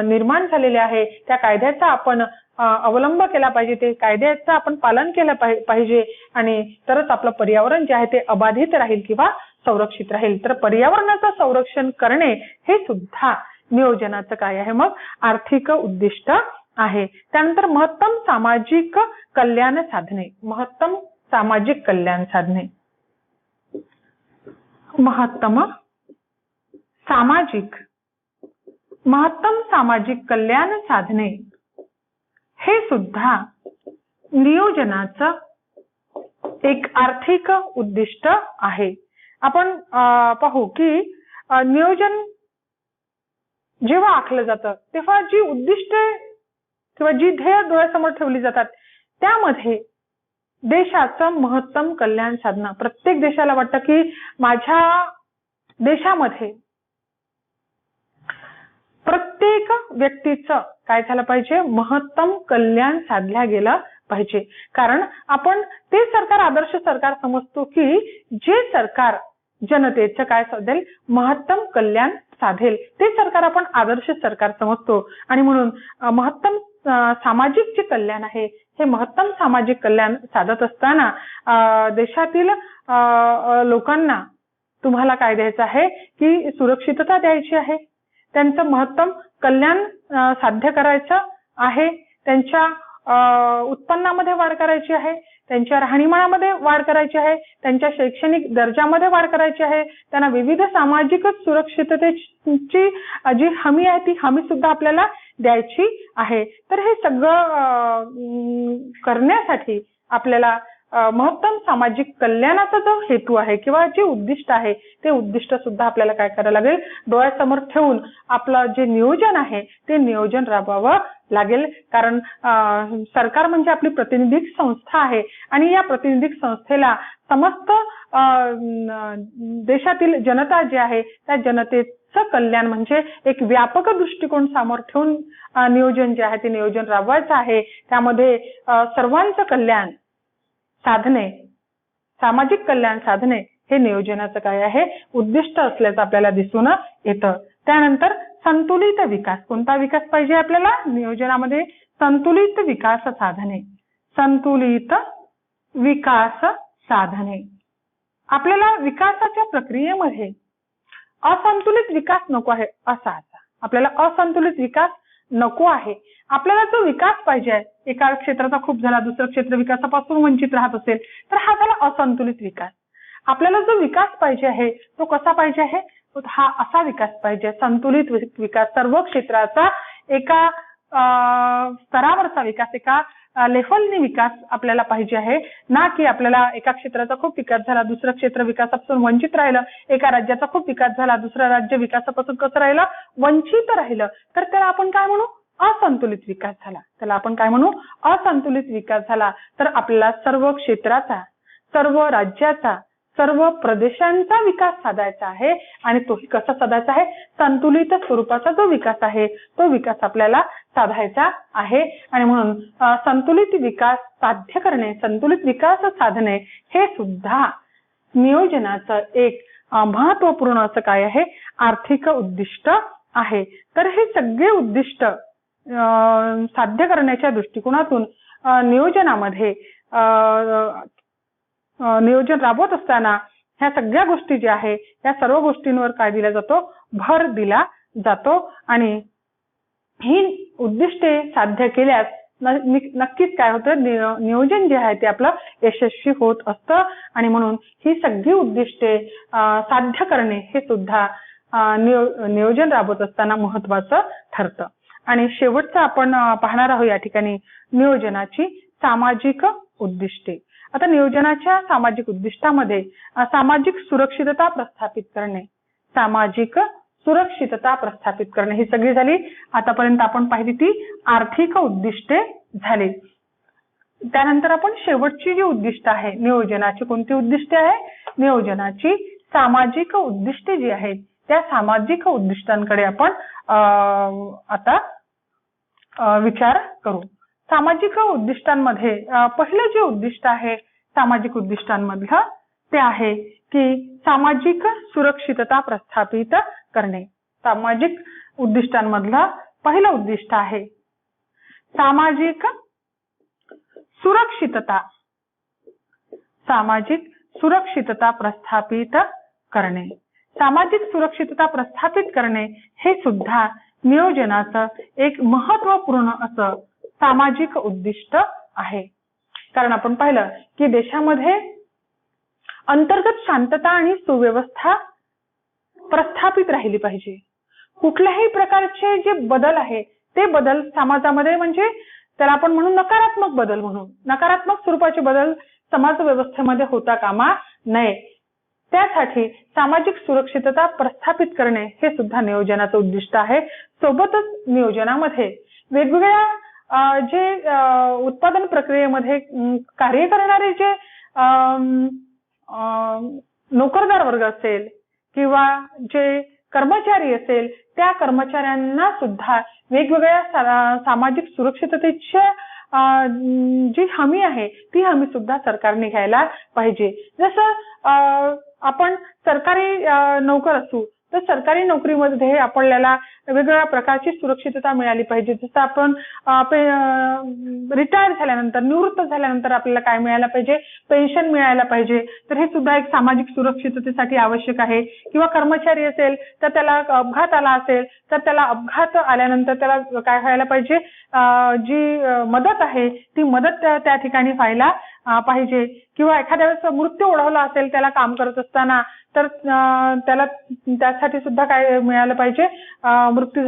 निर्माण झालेले आहे. त्या कायद्याचा आपण अवलंब केला पाहिजे, ते कायद्याचं आपण पालन केलं पाहिजे आणि तरच आपलं पर्यावरण जे आहे ते अबाधित राहील किंवा संरक्षित राहील. तर पर्यावरणाचं संरक्षण करणे हे सुद्धा नियोजनाचं काय आहे, मग आर्थिक उद्दिष्ट आहे. त्यानंतर महत्तम सामाजिक कल्याण साधने. महत्तम सामाजिक कल्याण साधने, महत्तम सामाजिक कल्याण साधने हे सुद्धा नियोजनाचं एक आर्थिक उद्दिष्ट आहे. आपण पाहू की नियोजन जेव्हा आखलं जातं तेव्हा जी उद्दिष्टे किंवा जी ध्येय डोळ्यासमोर ठेवली जातात त्यामध्ये देशाचं महत्तम कल्याण साधणं. प्रत्येक देशाला वाटतं की माझ्या देशामध्ये प्रत्येक व्यक्तीचं काय झालं पाहिजे, महत्तम कल्याण साधल्या गेलं पाहिजे. कारण आपण ते सरकार आदर्श सरकार समजतो की जे सरकार जनतेचं काय साधेल, महत्तम कल्याण साधेल, ते सरकार आपण आदर्श सरकार समजतो. आणि म्हणून महत्तम सामाजिक जे कल्याण आहे हे महत्तम सामाजिक कल्याण साधत असताना देशातील लोकांना तुम्हाला काय द्यायचं आहे की सुरक्षितता द्यायची आहे, त्यांचं महत्तम कल्याण साध्य करायचं आहे, त्यांच्या उत्पन्नामध्ये वाढ करायची आहे, त्यांच्या राहणीमानामध्ये वाढ करायची आहे, त्यांच्या शैक्षणिक दर्जामध्ये वाढ करायची आहे, त्यांना विविध सामाजिक सुरक्षिततेची जी हमी आहे ती हमी सुद्धा आपल्याला द्यायची आहे. तर हे सगळं करण्यासाठी आपल्याला महत्तम सामाजिक कल्याणाचा जो हेतू आहे किंवा जे उद्दिष्ट आहे ते उद्दिष्ट सुद्धा आपल्याला काय करायला लागेल, डोळ्यासमोर ठेवून आपलं जे नियोजन आहे ते नियोजन राबवावं लागेल. कारण सरकार म्हणजे आपली प्रातिनिधिक संस्था आहे आणि या प्रातिनिधिक संस्थेला समस्त देशातील जनता जी आहे त्या जनतेचं कल्याण म्हणजे एक व्यापक दृष्टिकोन समोर ठेवून नियोजन जे आहे ते नियोजन राबवायचं आहे. त्यामध्ये सर्वांचं कल्याण साधणे, सामाजिक कल्याण साधणे हे नियोजनाचं काय आहे, उद्दिष्ट असल्याचं आपल्याला दिसून येतं. त्यानंतर संतुलित विकास. कोणता विकास पाहिजे आपल्याला नियोजनामध्ये? संतुलित विकास साधने. संतुलित विकास साधने. आपल्याला विकासाच्या प्रक्रियेमध्ये असंतुलित विकास नको आहे असा आपल्याला असंतुलित विकास नको आहे. आपल्याला जो विकास पाहिजे आहे, एका क्षेत्राचा खूप झाला दुसरं क्षेत्र विकासापासून वंचित राहत असेल तर हा झाला असंतुलित विकास. आपल्याला जो विकास पाहिजे आहे तो कसा पाहिजे आहे, हा असा विकास पाहिजे संतुलित विकास. सर्व क्षेत्राचा एका स्तरावरचा विकास, एका लेव्हलने विकास आपल्याला पाहिजे आहे, ना की आपल्याला एका क्षेत्राचा खूप विकास झाला दुसरं क्षेत्र विकासापासून वंचित राहिलं, एका राज्याचा खूप विकास झाला दुसरं राज्य विकासापासून कसं राहिलं, वंचित राहिलं, तर त्याला आपण काय म्हणू, असंतुलित विकास झाला. त्याला आपण काय म्हणू, असंतुलित विकास झाला. तर आपल्याला सर्व क्षेत्राचा, सर्व राज्याचा, सर्व प्रदेशांचा विकास साधायचा आहे आणि तोही कसा साधायचा आहे, संतुलित स्वरूपाचा जो विकास आहे तो विकास आपल्याला साधायचा आहे. आणि म्हणून संतुलित विकास साध्य करणे, संतुलित विकास साधणे हे सुद्धा नियोजनाचं एक महत्वपूर्ण असं काय आहे, आर्थिक उद्दिष्ट आहे. तर हे सगळे उद्दिष्ट साध्य करण्याच्या दृष्टिकोनातून नियोजनामध्ये नियोजन राबवत असताना ह्या सगळ्या गोष्टी ज्या आहे या सर्व गोष्टींवर काय दिला जातो, भर दिला जातो. आणि ही उद्दिष्टे साध्य केल्यास नक्कीच काय होतं, नियोजन जे आहे ते आपलं यशस्वी होत असतं. आणि म्हणून ही सगळी उद्दिष्टे साध्य करणे हे सुद्धा नियोजन राबवत असताना महत्वाचं ठरतं. आणि शेवटचं आपण पाहणार आहोत या ठिकाणी नियोजनाची सामाजिक उद्दिष्टे. आता नियोजनाच्या सामाजिक उद्दिष्टामध्ये सामाजिक सुरक्षितता प्रस्थापित करणे, सामाजिक सुरक्षितता प्रस्थापित करणे ही सगळी झाली. आतापर्यंत आपण पाहिली ती आर्थिक उद्दिष्टे झाली. त्यानंतर आपण शेवटची जी उद्दिष्ट आहे नियोजनाची, कोणती उद्दिष्टे आहे, नियोजनाची सामाजिक उद्दिष्टे जी आहेत त्या सामाजिक उद्दिष्टांकडे आपण आता विचार करू. सामाजिक उद्दिष्टांमध्ये पहिलं जे उद्दिष्ट आहे सामाजिक उद्दिष्टांमधलं ते आहे की सामाजिक सुरक्षितता प्रस्थापित करणे. सामाजिक उद्दिष्टांमधलं पहिलं उद्दिष्ट आहे सामाजिक सुरक्षितता. सामाजिक सुरक्षितता प्रस्थापित करणे. सामाजिक सुरक्षितता प्रस्थापित करणे हे सुद्धा नियोजनाचं एक महत्वपूर्ण असं सामाजिक उद्दिष्ट आहे. कारण आपण पाहिलं की देशामध्ये अंतर्गत शांतता आणि सुव्यवस्था प्रस्थापित राहिली पाहिजे. कुठल्याही प्रकारचे जे बदल आहे ते बदल समाजामध्ये म्हणजे त्याला आपण म्हणू नकारात्मक बदल म्हणू, नकारात्मक स्वरूपाचे बदल समाज व्यवस्थेमध्ये होता कामा नये. त्यासाठी सामाजिक सुरक्षितता प्रस्थापित करणे हे सुद्धा नियोजनाचं उद्दिष्ट आहे. सोबतच नियोजनामध्ये वेगवेगळ्या जे उत्पादन प्रक्रियेमध्ये कार्य करणारे जे नोकरदार वर्ग असेल किंवा जे कर्मचारी असेल त्या कर्मचाऱ्यांना सुद्धा वेगवेगळ्या सामाजिक सुरक्षिततेच्या जी हमी आहे ती हमी सुद्धा सरकारने घ्यायला पाहिजे. जसं आपण सरकारी नोकर असू तर सरकारी नोकरीमध्ये आपल्याला वेगवेगळ्या प्रकारची सुरक्षितता मिळाली पाहिजे. जसं आपण रिटायर झाल्यानंतर, निवृत्त झाल्यानंतर आपल्याला काय मिळायला पाहिजे, पेन्शन मिळायला पाहिजे. तर हे सुद्धा एक सामाजिक सुरक्षिततेसाठी आवश्यक आहे. किंवा कर्मचारी असेल तर त्याला अपघात आला असेल तर त्याला अपघात आल्यानंतर त्याला काय व्हायला पाहिजे, जी मदत आहे ती मदत त्या ठिकाणी व्हायला पाहिजे, किंवा एखाद्या वेळेस मृत्यू ओढवला असेल त्याला काम करत असताना, तर त्याला त्यासाठी सुद्धा काय मिळालं पाहिजे, मृत्यू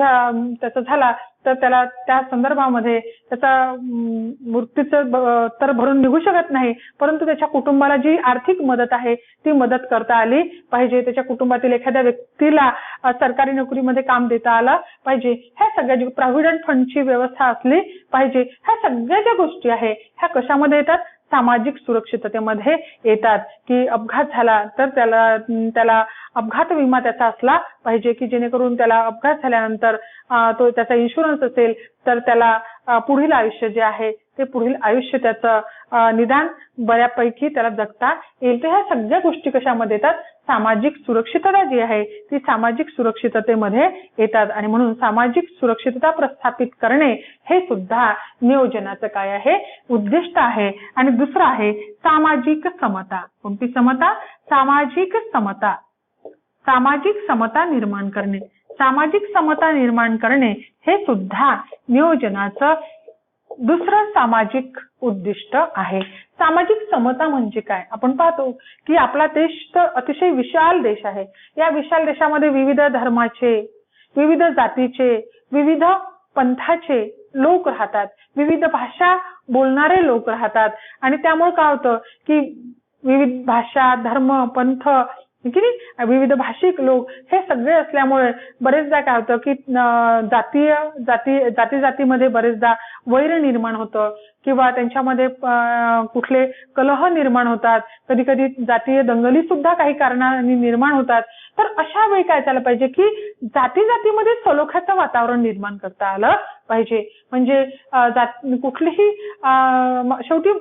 त्याचा झाला तर त्याला त्या संदर्भामध्ये त्याचा मृत्यूचं तर भरून निघू शकत नाही, परंतु त्याच्या कुटुंबाला जी आर्थिक मदत आहे ती मदत करता आली पाहिजे. त्याच्या कुटुंबातील एखाद्या व्यक्तीला सरकारी नोकरीमध्ये काम देता आलं पाहिजे. ह्या सगळ्या प्रॉव्हिडंट फंडची व्यवस्था असली पाहिजे. ह्या सगळ्या ज्या गोष्टी आहे ह्या कशामध्ये येतात, सामाजिक सुरक्षिततेमध्ये येतात. की अपघात झाला तर त्याला अपघात विमा त्याचा असला पाहिजे, की जेणेकरून त्याला अपघात झाल्यानंतर तो त्याचा इन्शुरन्स असेल तर त्याला पुढील आयुष्य जे आहे ते पुढील आयुष्य त्याचं निदान बऱ्यापैकी त्याला जगता येईल. तर ह्या सगळ्या गोष्टी कशामध्ये येतात, सामाजिक सुरक्षितता जी आहे ती सामाजिक सुरक्षिततेमध्ये येतात. आणि म्हणून सामाजिक सुरक्षितता प्रस्थापित करणे हे सुद्धा नियोजनाचं काय आहे, उद्दिष्ट आहे. आणि दुसरं आहे सामाजिक समता. कोणती समता, सामाजिक समता. सामाजिक समता निर्माण करणे. सामाजिक समता निर्माण करणे हे सुद्धा नियोजनाचं दुसरं सामाजिक उद्दिष्ट आहे. सामाजिक समता म्हणजे काय, आपण पाहतो की आपला देश तर अतिशय विशाल देश आहे. या विशाल देशामध्ये विविध धर्माचे, विविध जातीचे, विविध पंथाचे लोक राहतात, विविध भाषा बोलणारे लोक राहतात. आणि त्यामुळे काय होतं की विविध भाषा, धर्म, पंथ, की विविध भाषिक लोक हे सगळे असल्यामुळे बरेचदा काय होतं की जातीमध्ये बरेचदा वैर निर्माण होतं, किंवा त्यांच्यामध्ये कुठले कलह निर्माण होतात. कधी कधी जातीय दंगली सुद्धा काही कारणांनी निर्माण होतात. तर अशा वेळी काय झालं पाहिजे की जातीमध्ये सलोख्याचं वातावरण निर्माण करता आलं पाहिजे. म्हणजे कुठलीही शेवटी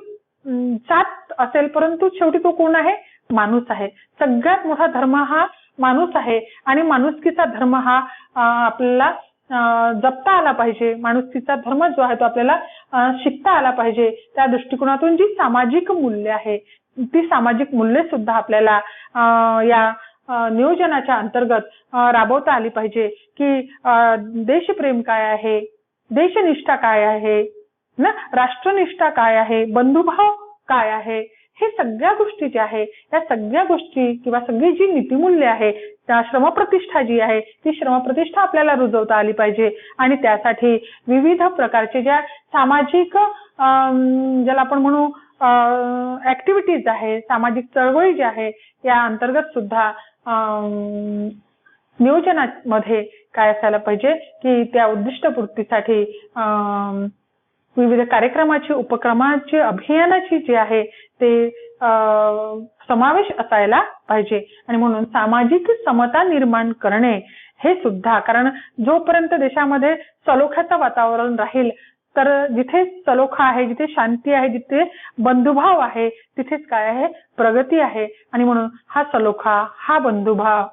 जात असेल, परंतु शेवटी तो कोण आहे, माणूस आहे. सगळ्यात मोठा धर्म हा माणूस आहे आणि माणुसकीचा धर्म हा आपल्याला जपता आला पाहिजे. माणुसकीचा धर्म जो आहे तो आपल्याला शिकता आला पाहिजे. त्या दृष्टिकोनातून जी सामाजिक मूल्य आहे ती सामाजिक मूल्य सुद्धा आपल्याला या नियोजनाच्या अंतर्गत राबवता आली पाहिजे. की देशप्रेम काय आहे, देशनिष्ठा काय आहे ना, राष्ट्रनिष्ठा काय आहे, बंधुभाव काय आहे, हे सगळ्या गोष्टी ज्या आहे त्या सगळ्या गोष्टी किंवा सगळी जी नीतिमूल्य आहे, त्या श्रमप्रतिष्ठा जी आहे ती श्रमप्रतिष्ठा आपल्याला रुजवता आली पाहिजे. आणि त्यासाठी विविध प्रकारचे ज्या सामाजिक ज्याला आपण म्हणू ऍक्टिव्हिटीज आहे, सामाजिक चळवळी जी आहे या अंतर्गत सुद्धा नियोजनामध्ये काय असायला पाहिजे की त्या उद्दिष्टपूर्तीसाठी विविध कार्यक्रमाची, उपक्रमाची, अभियानाची जी आहे ते समावेश असायला पाहिजे. आणि म्हणून सामाजिक समता निर्माण करणे हे सुद्धा, कारण जोपर्यंत देशामध्ये सलोख्याचं वातावरण राहील तर जिथे सलोखा आहे, जिथे शांती आहे, जिथे बंधुभाव आहे तिथेच काय आहे, प्रगती आहे. आणि म्हणून हा सलोखा, हा बंधुभाव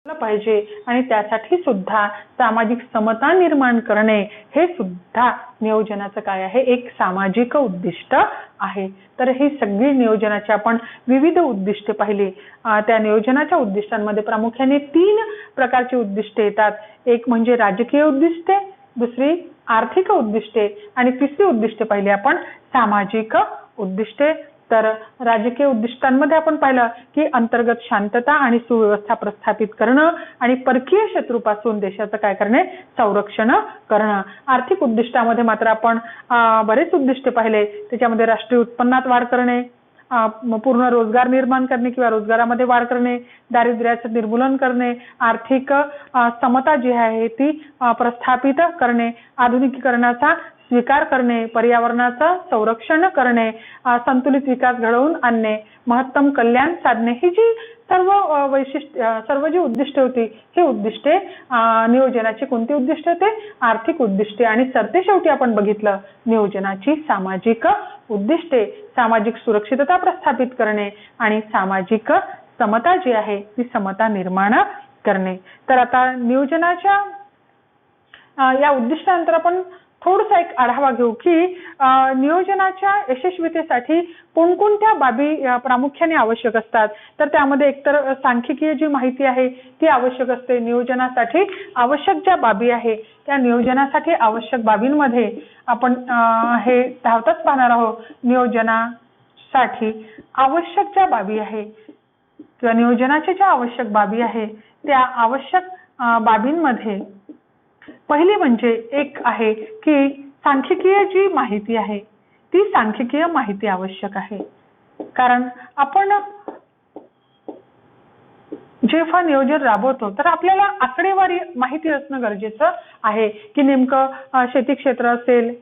पाहिजे. आणि त्यासाठी सुद्धा सामाजिक समता निर्माण करणे हे सुद्धा नियोजनाचं काय आहे, एक सामाजिक उद्दिष्ट आहे. तर ही सगळी नियोजनाची आपण विविध उद्दिष्टे पाहिली. त्या नियोजनाच्या उद्दिष्टांमध्ये प्रामुख्याने 3 प्रकारची उद्दिष्टे येतात. एक म्हणजे राजकीय उद्दिष्टे, दुसरी आर्थिक उद्दिष्टे आणि तिसरी उद्दिष्टे पाहिली आपण सामाजिक उद्दिष्टे. तर राजकीय उद्दिष्टांमध्ये आपण पाहिलं की अंतर्गत शांतता आणि सुव्यवस्था प्रस्थापित करणं आणि परकीय शत्रूपासून देशाचं काय करणे, संरक्षण करणं. आर्थिक उद्दिष्टामध्ये मात्र आपण बरेच उद्दिष्टे पाहिले. त्याच्यामध्ये राष्ट्रीय उत्पन्नात वाढ करणे, पूर्ण रोजगार निर्माण करणे किंवा रोजगारामध्ये वाढ करणे, दारिद्र्याचं निर्मूलन करणे, आर्थिक समता जी आहे ती प्रस्थापित करणे, आधुनिकीकरणाचा स्वीकार करणे, पर्यावरणाचं संरक्षण करणे, संतुलित विकास घडवून आणणे, महत्तम कल्याण साधणे, ही जी सर्व जी उद्दिष्टे होती ही उद्दिष्टे नियोजनाची कोणती उद्दिष्टे होते, आर्थिक उद्दिष्टे. आणि सरतेशेवटी आपण बघितलं नियोजनाची सामाजिक उद्दिष्टे, सामाजिक सुरक्षितता प्रस्थापित करणे आणि सामाजिक समता जी आहे ती समता निर्माण करणे. तर आता नियोजनाच्या या उद्दिष्टानंतर आपण थोडासा एक आढावा घेऊ की नियोजनाच्या यशस्वीतेसाठी कोणकोणत्या बाबी प्रामुख्याने आवश्यक असतात. तर त्यामध्ये एकतर सांख्यिकीय जी माहिती आहे ती आवश्यक असते. नियोजनासाठी आवश्यक ज्या बाबी आहे त्या नियोजनासाठी आवश्यक बाबींमध्ये आपण हे धावताच पाहणार आहोत. साठी आवश्यक ज्या बाबी आहे किंवा नियोजनाच्या ज्या आवश्यक बाबी आहे त्या आवश्यक बाबींमध्ये पहिली म्हणजे एक आहे की सांख्यिकीय जी माहिती आहे ती सांख्यिकीय माहिती आवश्यक आहे. कारण आपण जेव्हा नियोजन राबवतो तर आपल्याला आकडेवारी माहिती असणं गरजेचं आहे की नेमकं शेती क्षेत्र असेल,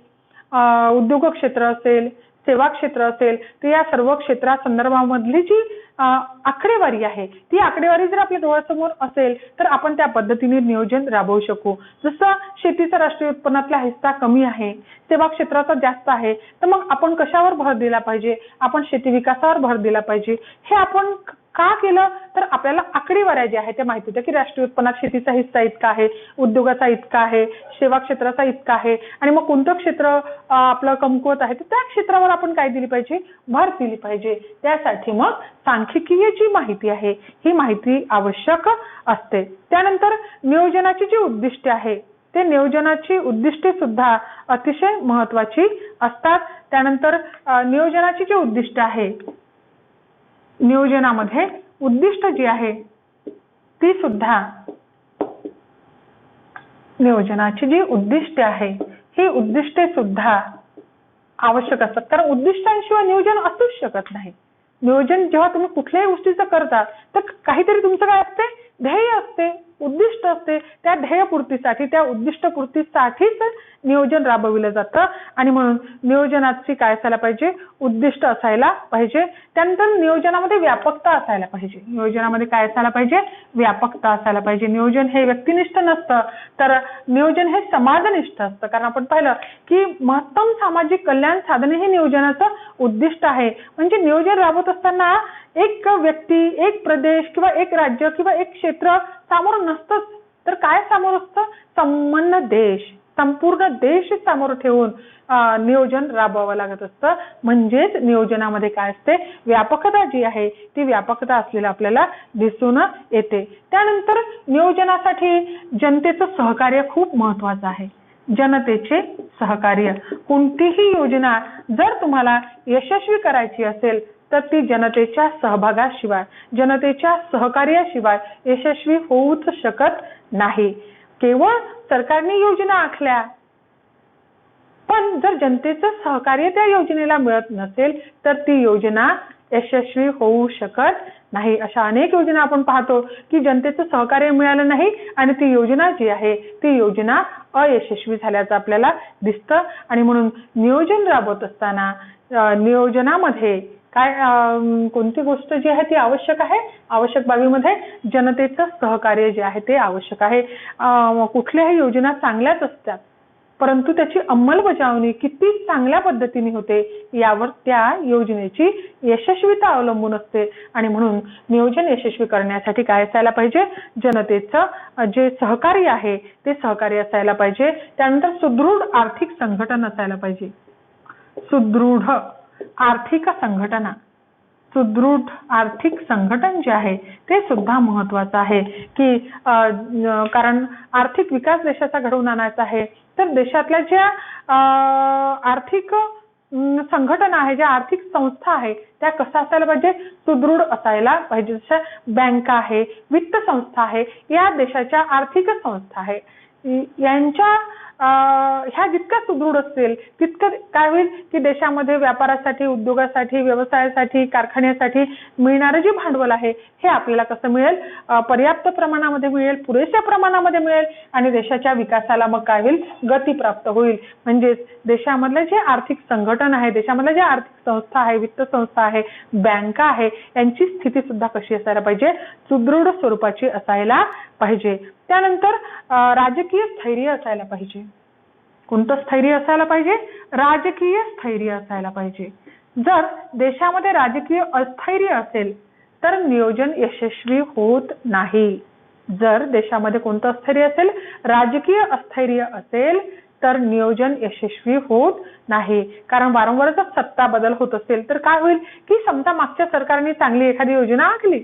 उद्योग क्षेत्र असेल, सेवा क्षेत्र असेल, तर या सर्व क्षेत्रासंदर्भामधली जी आकडेवारी आहे ती आकडेवारी जर आपल्या डोळ्यासमोर असेल तर आपण त्या पद्धतीने नियोजन राबवू शकू. जसं शेतीचा राष्ट्रीय उत्पन्नातला हिस्सा कमी आहे, सेवा क्षेत्राचा जास्त आहे, तर मग आपण कशावर भर दिला पाहिजे, आपण शेती विकासावर भर दिला पाहिजे. हे आपण का केलं तर आपल्याला आकडेवाऱ्या ज्या आहेत त्या माहिती होत्या की राष्ट्रीय उत्पन्नात शेतीचा हिस्सा इतका आहे, उद्योगाचा इतका आहे, सेवा क्षेत्राचा इतका आहे आणि मग कोणतं क्षेत्र आपलं कमकुवत आहे तर त्या क्षेत्रावर आपण काय दिली पाहिजे, भर दिली पाहिजे. त्यासाठी मग सांख्यिकीय जी माहिती आहे ही माहिती आवश्यक असते. त्यानंतर नियोजनाची जी उद्दिष्टे आहे ते नियोजनाची उद्दिष्टे सुद्धा अतिशय महत्त्वाची असतात. त्यानंतर नियोजनाची जी उद्दिष्टे आहे नियोजनामध्ये उद्दिष्ट जी आहे ती सुद्धा नियोजनाची जी उद्दिष्टे आहे ही उद्दिष्टे सुद्धा आवश्यक असतात. कारण उद्दिष्टांशिवाय नियोजन असूच शकत नाही. नियोजन जेव्हा तुम्ही कुठल्याही गोष्टीचं करता तर काहीतरी तुमचं काय असते, ध्येय असते, उद्दिष्ट असते. त्या ध्येयपूर्तीसाठी त्या उद्दिष्टपूर्तीसाठीच नियोजन राबविलं जातं आणि म्हणून नियोजनाची काय असायला पाहिजे, उद्दिष्ट असायला पाहिजे. त्यानंतर नियोजनामध्ये व्यापकता असायला पाहिजे. नियोजनामध्ये काय असायला पाहिजे, व्यापकता असायला पाहिजे. नियोजन हे व्यक्तिनिष्ठ नसतं तर नियोजन हे समाजनिष्ठ असतं. कारण आपण पाहिलं की महत्तम सामाजिक कल्याण साधने हे नियोजनाचं उद्दिष्ट आहे. म्हणजे नियोजन राबवत असताना एक व्यक्ती, एक प्रदेश किंवा एक राज्य किंवा एक क्षेत्र सामोरं नसतंच तर काय सामोरं असतं, संपूर्ण देश, संपूर्ण देश सामोरं ठेवून नियोजन राबवावं लागत असतं. म्हणजेच नियोजनामध्ये काय असते, व्यापकता जी आहे ती व्यापकता असलेलं आपल्याला दिसून येते. त्यानंतर नियोजनासाठी जनतेचं सहकार्य खूप महत्वाचं आहे. जनतेचे सहकार्य. कोणतीही योजना जर तुम्हाला यशस्वी करायची असेल तर ती जनतेच्या सहभागाशिवाय, जनतेच्या सहकार्याशिवाय यशस्वी होऊच शकत नाही. केवळ सरकारने योजना आखल्या पण जर जनतेचं सहकार्य त्या योजनेला मिळत नसेल तर ती योजना यशस्वी होऊ शकत नाही. अशा अनेक योजना आपण पाहतो की जनतेचं सहकार्य मिळालं नाही आणि ती योजना जी आहे ती योजना अयशस्वी झाल्याचं आपल्याला दिसतं. आणि म्हणून नियोजन राबवत असताना नियोजनामध्ये काय कोणती गोष्ट जी आहे ती आवश्यक आहे, आवश्यक बाबीमध्ये जनतेचं सहकार्य जे आहे ते आवश्यक आहे. कुठल्याही योजना चांगल्याच असतात परंतु त्याची अंमलबजावणी किती चांगल्या पद्धतीने होते यावर त्या योजनेची यशस्वीता अवलंबून असते. आणि म्हणून नियोजन यशस्वी करण्यासाठी काय असायला पाहिजे, जनतेचं जे सहकार्य आहे ते सहकार्य असायला पाहिजे. त्यानंतर सुदृढ आर्थिक संघटन असायला पाहिजे. सुदृढ आर्थिक संघटना, सुदृढ आर्थिक संघटन जे आहे ते सुद्धा महत्वाचं आहे की कारण आर्थिक विकास देशाचा घडवून आणायचा आहे तर देशातल्या ज्या आर्थिक संघटना आहे, ज्या आर्थिक संस्था आहे त्या कशा असायला पाहिजे, सुदृढ असायला पाहिजे. जशा बँका आहे, वित्त संस्था आहे, या देशाच्या आर्थिक संस्था आहे. यांच्या ह्या जितक्या सुदृढ असतील तितकं काय होईल की देशामध्ये व्यापारासाठी, उद्योगासाठी, व्यवसायासाठी, कारखान्यासाठी मिळणारं जे भांडवल आहे हे आपल्याला कसं मिळेल, पर्याप्त प्रमाणामध्ये मिळेल, पुरेशा प्रमाणामध्ये मिळेल आणि देशाच्या विकासाला मग काय होईल, गती प्राप्त होईल. म्हणजेच देशामधलं जे आर्थिक संघटन आहे, देशामधल्या ज्या आर्थिक संस्था आहे, वित्त संस्था आहे, बँका आहे यांची स्थिती सुद्धा कशी असायला पाहिजे, सुदृढ स्वरूपाची असायला पाहिजे. त्यानंतर राजकीय स्थैर्य असायला पाहिजे. कोणतं स्थैर्य असायला पाहिजे, राजकीय स्थैर्य असायला पाहिजे. जर देशामध्ये राजकीय अस्थैर्य असेल तर नियोजन यशस्वी होत नाही. जर देशामध्ये कोणतं स्थैर्य असेल, राजकीय अस्थैर्य असेल तर नियोजन यशस्वी होत नाही. कारण वारंवार जर सत्ता बदल होत असेल तर काय होईल की समजा मागच्या सरकारने चांगली एखादी योजना आखली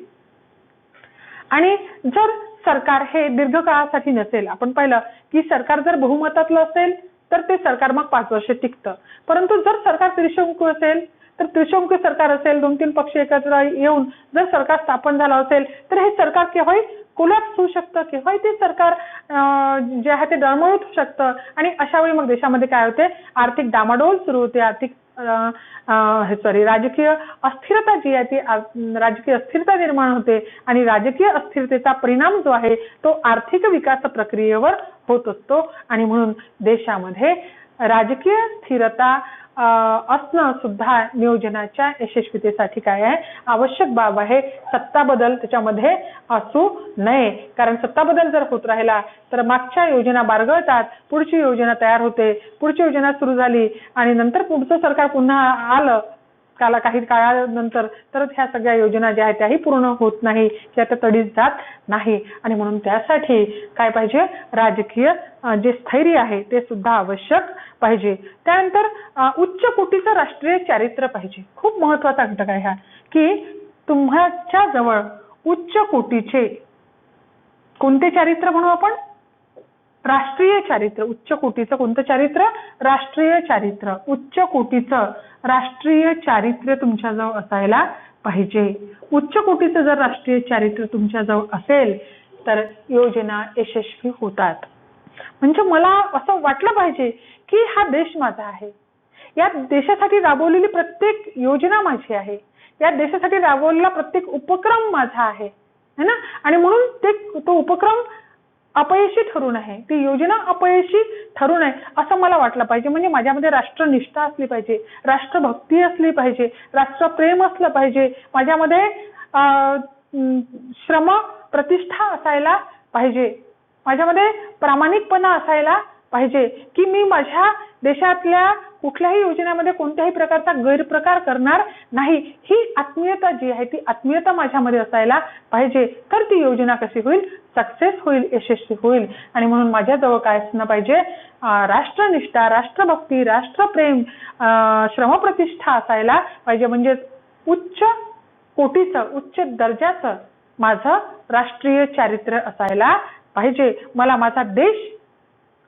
आणि जर सरकार हे दीर्घकाळासाठी नसेल, आपण पाहिलं की सरकार जर बहुमतातलं असेल तर ते सरकार मग 5 वर्ष टिकतं. परंतु जर सरकार त्रिशंकू असेल, तर त्रिशंकू सरकार असेल, 2-3 पक्ष एकत्र येऊन जर सरकार स्थापन झालं असेल तर हे सरकार केव्हाही कोलॅप्स होऊ शकतं, केव्हाही ते सरकार जे आहे ते डळमळून होऊ शकतं आणि अशा वेळी मग देशामध्ये काय होते, आर्थिक डामाडोल सुरू होते, राजकीय अस्थिरता जी आहे ती राजकीय अस्थिरता निर्माण होते आणि राजकीय अस्थिरतेचा परिणाम जो आहे तो आर्थिक विकास प्रक्रियेवर होत असतो आणि म्हणून देशामध्ये राजकीय स्थिरता असणं सुद्धा नियोजनाच्या यशस्वीतेसाठी काय आहे, आवश्यक बाब आहे. सत्ता बदल त्याच्यामध्ये असू नये, कारण सत्ता बदल जर होत राहिला तर मागच्या योजना बारगळतात, पुढची योजना तयार होते, पुढची योजना सुरू झाली आणि नंतर पुढचं सरकार पुन्हा आलं काही काळानंतर तर ह्या सगळ्या योजना ज्या आहेत त्याही पूर्ण होत नाही किंवा त्या तडीच जात नाही आणि म्हणून त्यासाठी काय पाहिजे, राजकीय जे स्थैर्य आहे ते सुद्धा आवश्यक पाहिजे. त्यानंतर उच्च कोटीचं राष्ट्रीय चारित्र्य पाहिजे. खूप महत्वाचा घटक आहे हा, की तुमच्या जवळ उच्च कोटीचे कोणते चारित्र्य म्हणू आपण, राष्ट्रीय चारित्र्य. उच्च कोटीचं कोणतं चारित्र्य, राष्ट्रीय चारित्र्य. उच्च कोटीचं राष्ट्रीय चारित्र्य तुमच्याजवळ असायला पाहिजे. उच्च कोटीचं जर राष्ट्रीय चारित्र्य तुमच्याजवळ असेल तर योजना यशस्वी होतात. म्हणजे मला असं वाटलं पाहिजे की हा देश माझा आहे, या देशासाठी राबवलेली प्रत्येक योजना माझी आहे, या देशासाठी राबवलेला प्रत्येक उपक्रम माझा आहे है ना, आणि म्हणून तो उपक्रम अपयशी ठरू नये, ती योजना अपयशी ठरू नये असं मला वाटलं पाहिजे. म्हणजे माझ्यामध्ये राष्ट्रनिष्ठा असली पाहिजे, राष्ट्रभक्ती असली पाहिजे, राष्ट्रप्रेम असलं पाहिजे, माझ्यामध्ये श्रम प्रतिष्ठा असायला पाहिजे, माझ्यामध्ये प्रामाणिकपणा असायला पाहिजे की मी माझ्या देशातल्या कुठल्याही योजनेमध्ये कोणत्याही प्रकारचा गैरप्रकार करणार नाही. ही आत्मीयता जी आहे ती आत्मीयता माझ्यामध्ये असायला पाहिजे, तर ती योजना कशी होईल, सक्सेस होईल, यशस्वी होईल. आणि म्हणून माझ्याजवळ काय असणं पाहिजे, राष्ट्रनिष्ठा, राष्ट्रभक्ती, राष्ट्रप्रेम, श्रमप्रतिष्ठा असायला पाहिजे. म्हणजे उच्च कोटीचं, उच्च दर्जाचं माझं राष्ट्रीय चारित्र्य असायला पाहिजे. मला माझा देश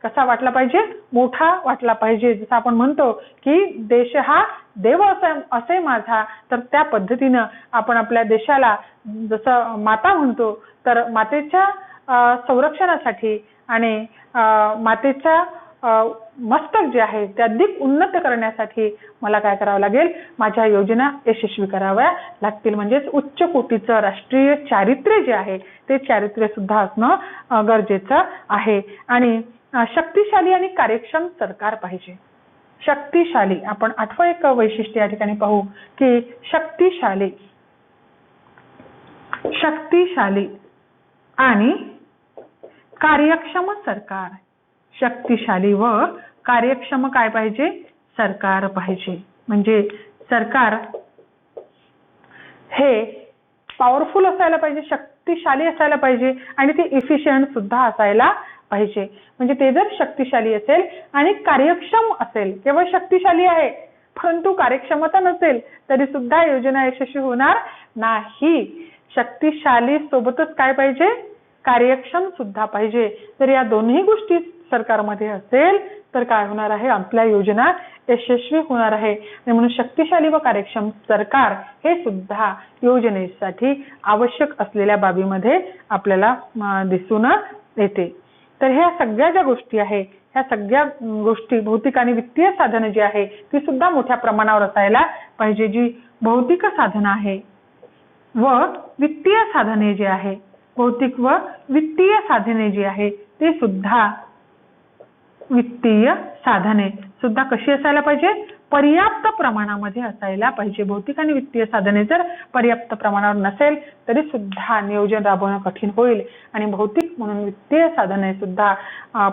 कसा वाटला पाहिजे, मोठा वाटला पाहिजे. जसं आपण म्हणतो की देश हा देव असे माझा, तर त्या पद्धतीनं आपण आपल्या देशाला जसं माता म्हणतो तर मातेच्या संरक्षणासाठी आणि मातेच्या मस्तक जे आहे ते अधिक उन्नत करण्यासाठी मला काय करावं लागेल, माझ्या योजना यशस्वी कराव्या लागतील. म्हणजेच उच्च कोटीचं राष्ट्रीय चारित्र्य जे आहे ते चारित्र्य सुद्धा असणं गरजेचं आहे. आणि शक्तिशाली आणि कार्यक्षम सरकार पाहिजे. शक्तिशाली, आपण आठवं एक वैशिष्ट्य या ठिकाणी पाहू की शक्तिशाली आणि कार्यक्षम सरकार. शक्तिशाली व कार्यक्षम काय पाहिजे, सरकार पाहिजे. म्हणजे सरकार हे पॉवरफुल असायला पाहिजे, शक्तिशाली असायला पाहिजे आणि ते इफिशियंट सुद्धा असायला पाहिजे. म्हणजे ते जर शक्तिशाली असेल आणि कार्यक्षम असेल, केवळ शक्तिशाली आहे परंतु कार्यक्षमता नसेल तरी सुद्धा योजना यशस्वी होणार नाही. शक्तिशाली सोबतच काय पाहिजे, कार्यक्षम सुद्धा पाहिजे. तर या दोन्ही गोष्टी सरकारमध्ये असेल तर काय होणार आहे, आपल्या योजना यशस्वी होणार आहे. आणि म्हणून शक्तिशाली व कार्यक्षम सरकार हे सुद्धा योजनेसाठी आवश्यक असलेल्या बाबीमध्ये आपल्याला दिसून येते. तर ह्या सगळ्या ज्या गोष्टी आहे, ह्या सगळ्या गोष्टी भौतिक आणि वित्तीय साधनं जी आहे ती सुद्धा मोठ्या प्रमाणावर असायला पाहिजे. जी भौतिक साधनं आहे व वित्तीय साधने जी आहे, भौतिक व वित्तीय साधने जी आहे ते सुद्धा, वित्तीय साधने सुद्धा कशी असायला पाहिजे, पर्याप्त प्रमाणामध्ये असायला पाहिजे. भौतिक आणि वित्तीय साधने जर पर्याप्त प्रमाणावर नसेल तरी सुद्धा नियोजन राबवणं कठीण होईल आणि भौतिक म्हणून वित्तीय साधने सुद्धा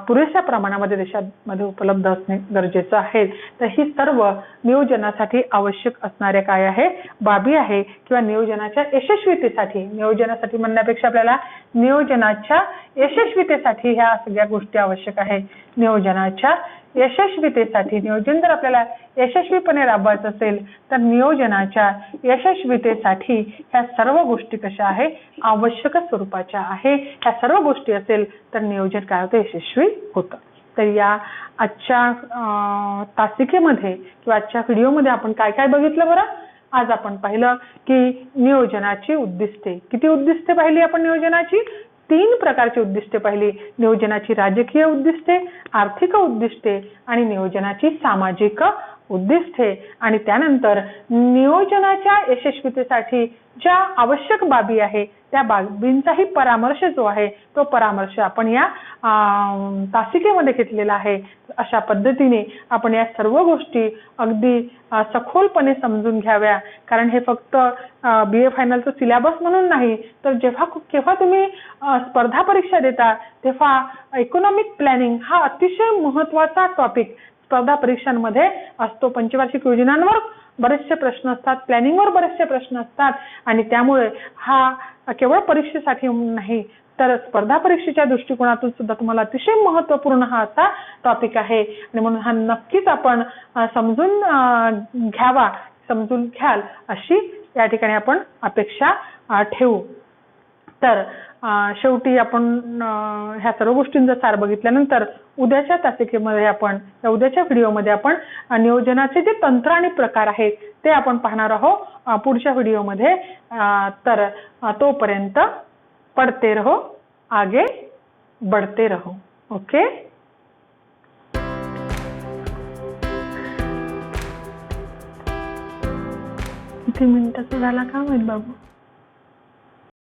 पुरेशा प्रमाणामध्ये देशामध्ये उपलब्ध असणे गरजेचं आहे. तर ही सर्व नियोजनासाठी आवश्यक असणाऱ्या काय आहे, बाबी आहे किंवा नियोजनाच्या यशस्वीतेसाठी, नियोजनासाठी म्हणण्यापेक्षा आपल्याला नियोजनाच्या यशस्वीतेसाठी ह्या सगळ्या गोष्टी आवश्यक आहे. नियोजनाच्या यशस्वीतेसाठी, नियोजन जर आपल्याला यशस्वीपणे राबवायचं असेल तर नियोजनाच्या यशस्वीतेसाठी ह्या सर्व गोष्टी कशा आहे, आवश्यक स्वरूपाच्या आहे. ह्या सर्व गोष्टी असेल तर नियोजन काय होतं, यशस्वी होतं. तर या आजच्या तासिकेमध्ये किंवा आजच्या व्हिडिओमध्ये आपण काय काय बघितलं बरं? आज आपण पाहिलं की नियोजनाची उद्दिष्टे. किती उद्दिष्टे पाहिली आपण नियोजनाची? 3 प्रकारची उद्दिष्टे पाहिली. नियोजनाची राजकीय उद्दिष्टे, आर्थिक उद्दिष्टे आणि नियोजनाची सामाजिक उद्दिष्टे. आणि त्यानंतर नियोजनाच्या यशस्वीतेसाठी ज्या आवश्यक बाबी आहे त्या बाबींचाही परामर्श जो आहे तो परामर्श आपण या तासिकेमध्ये घेतलेला आहे. अशा पद्धतीने आपण या सर्व गोष्टी अगदी सखोलपणे समजून घ्याव्या, कारण हे फक्त BA फायनलचं सिलेबस म्हणून नाही, तर केव्हा तुम्ही स्पर्धा परीक्षा देता तेव्हा इकॉनॉमिक प्लॅनिंग हा अतिशय महत्त्वाचा टॉपिक स्पर्धा परीक्षांमध्ये असतो. पंचवार्षिक योजनांवर बरेचसे प्रश्न असतात, प्लॅनिंगवर बरेचसे प्रश्न असतात आणि त्यामुळे हा केवळ परीक्षेसाठी नाही तर स्पर्धा परीक्षेच्या दृष्टिकोनातून सुद्धा तुम्हाला अतिशय महत्त्वपूर्ण हा असा टॉपिक आहे. आणि म्हणून हा नक्कीच आपण समजून घ्याल अशी या ठिकाणी आपण अपेक्षा ठेवू. तर शेवटी आपण ह्या सर्व गोष्टींचा सार बघितल्यानंतर उद्याच्या तासिकेमध्ये उद्याच्या व्हिडिओमध्ये आपण नियोजनाचे जे तंत्र आणि प्रकार आहेत ते आपण पाहणार आहोत पुढच्या व्हिडिओमध्ये. तर तोपर्यंत पढ़ते रहो, आगे बढ़ते रहो. ओके. किती मिनिटाचा झाला का माहित बाबू.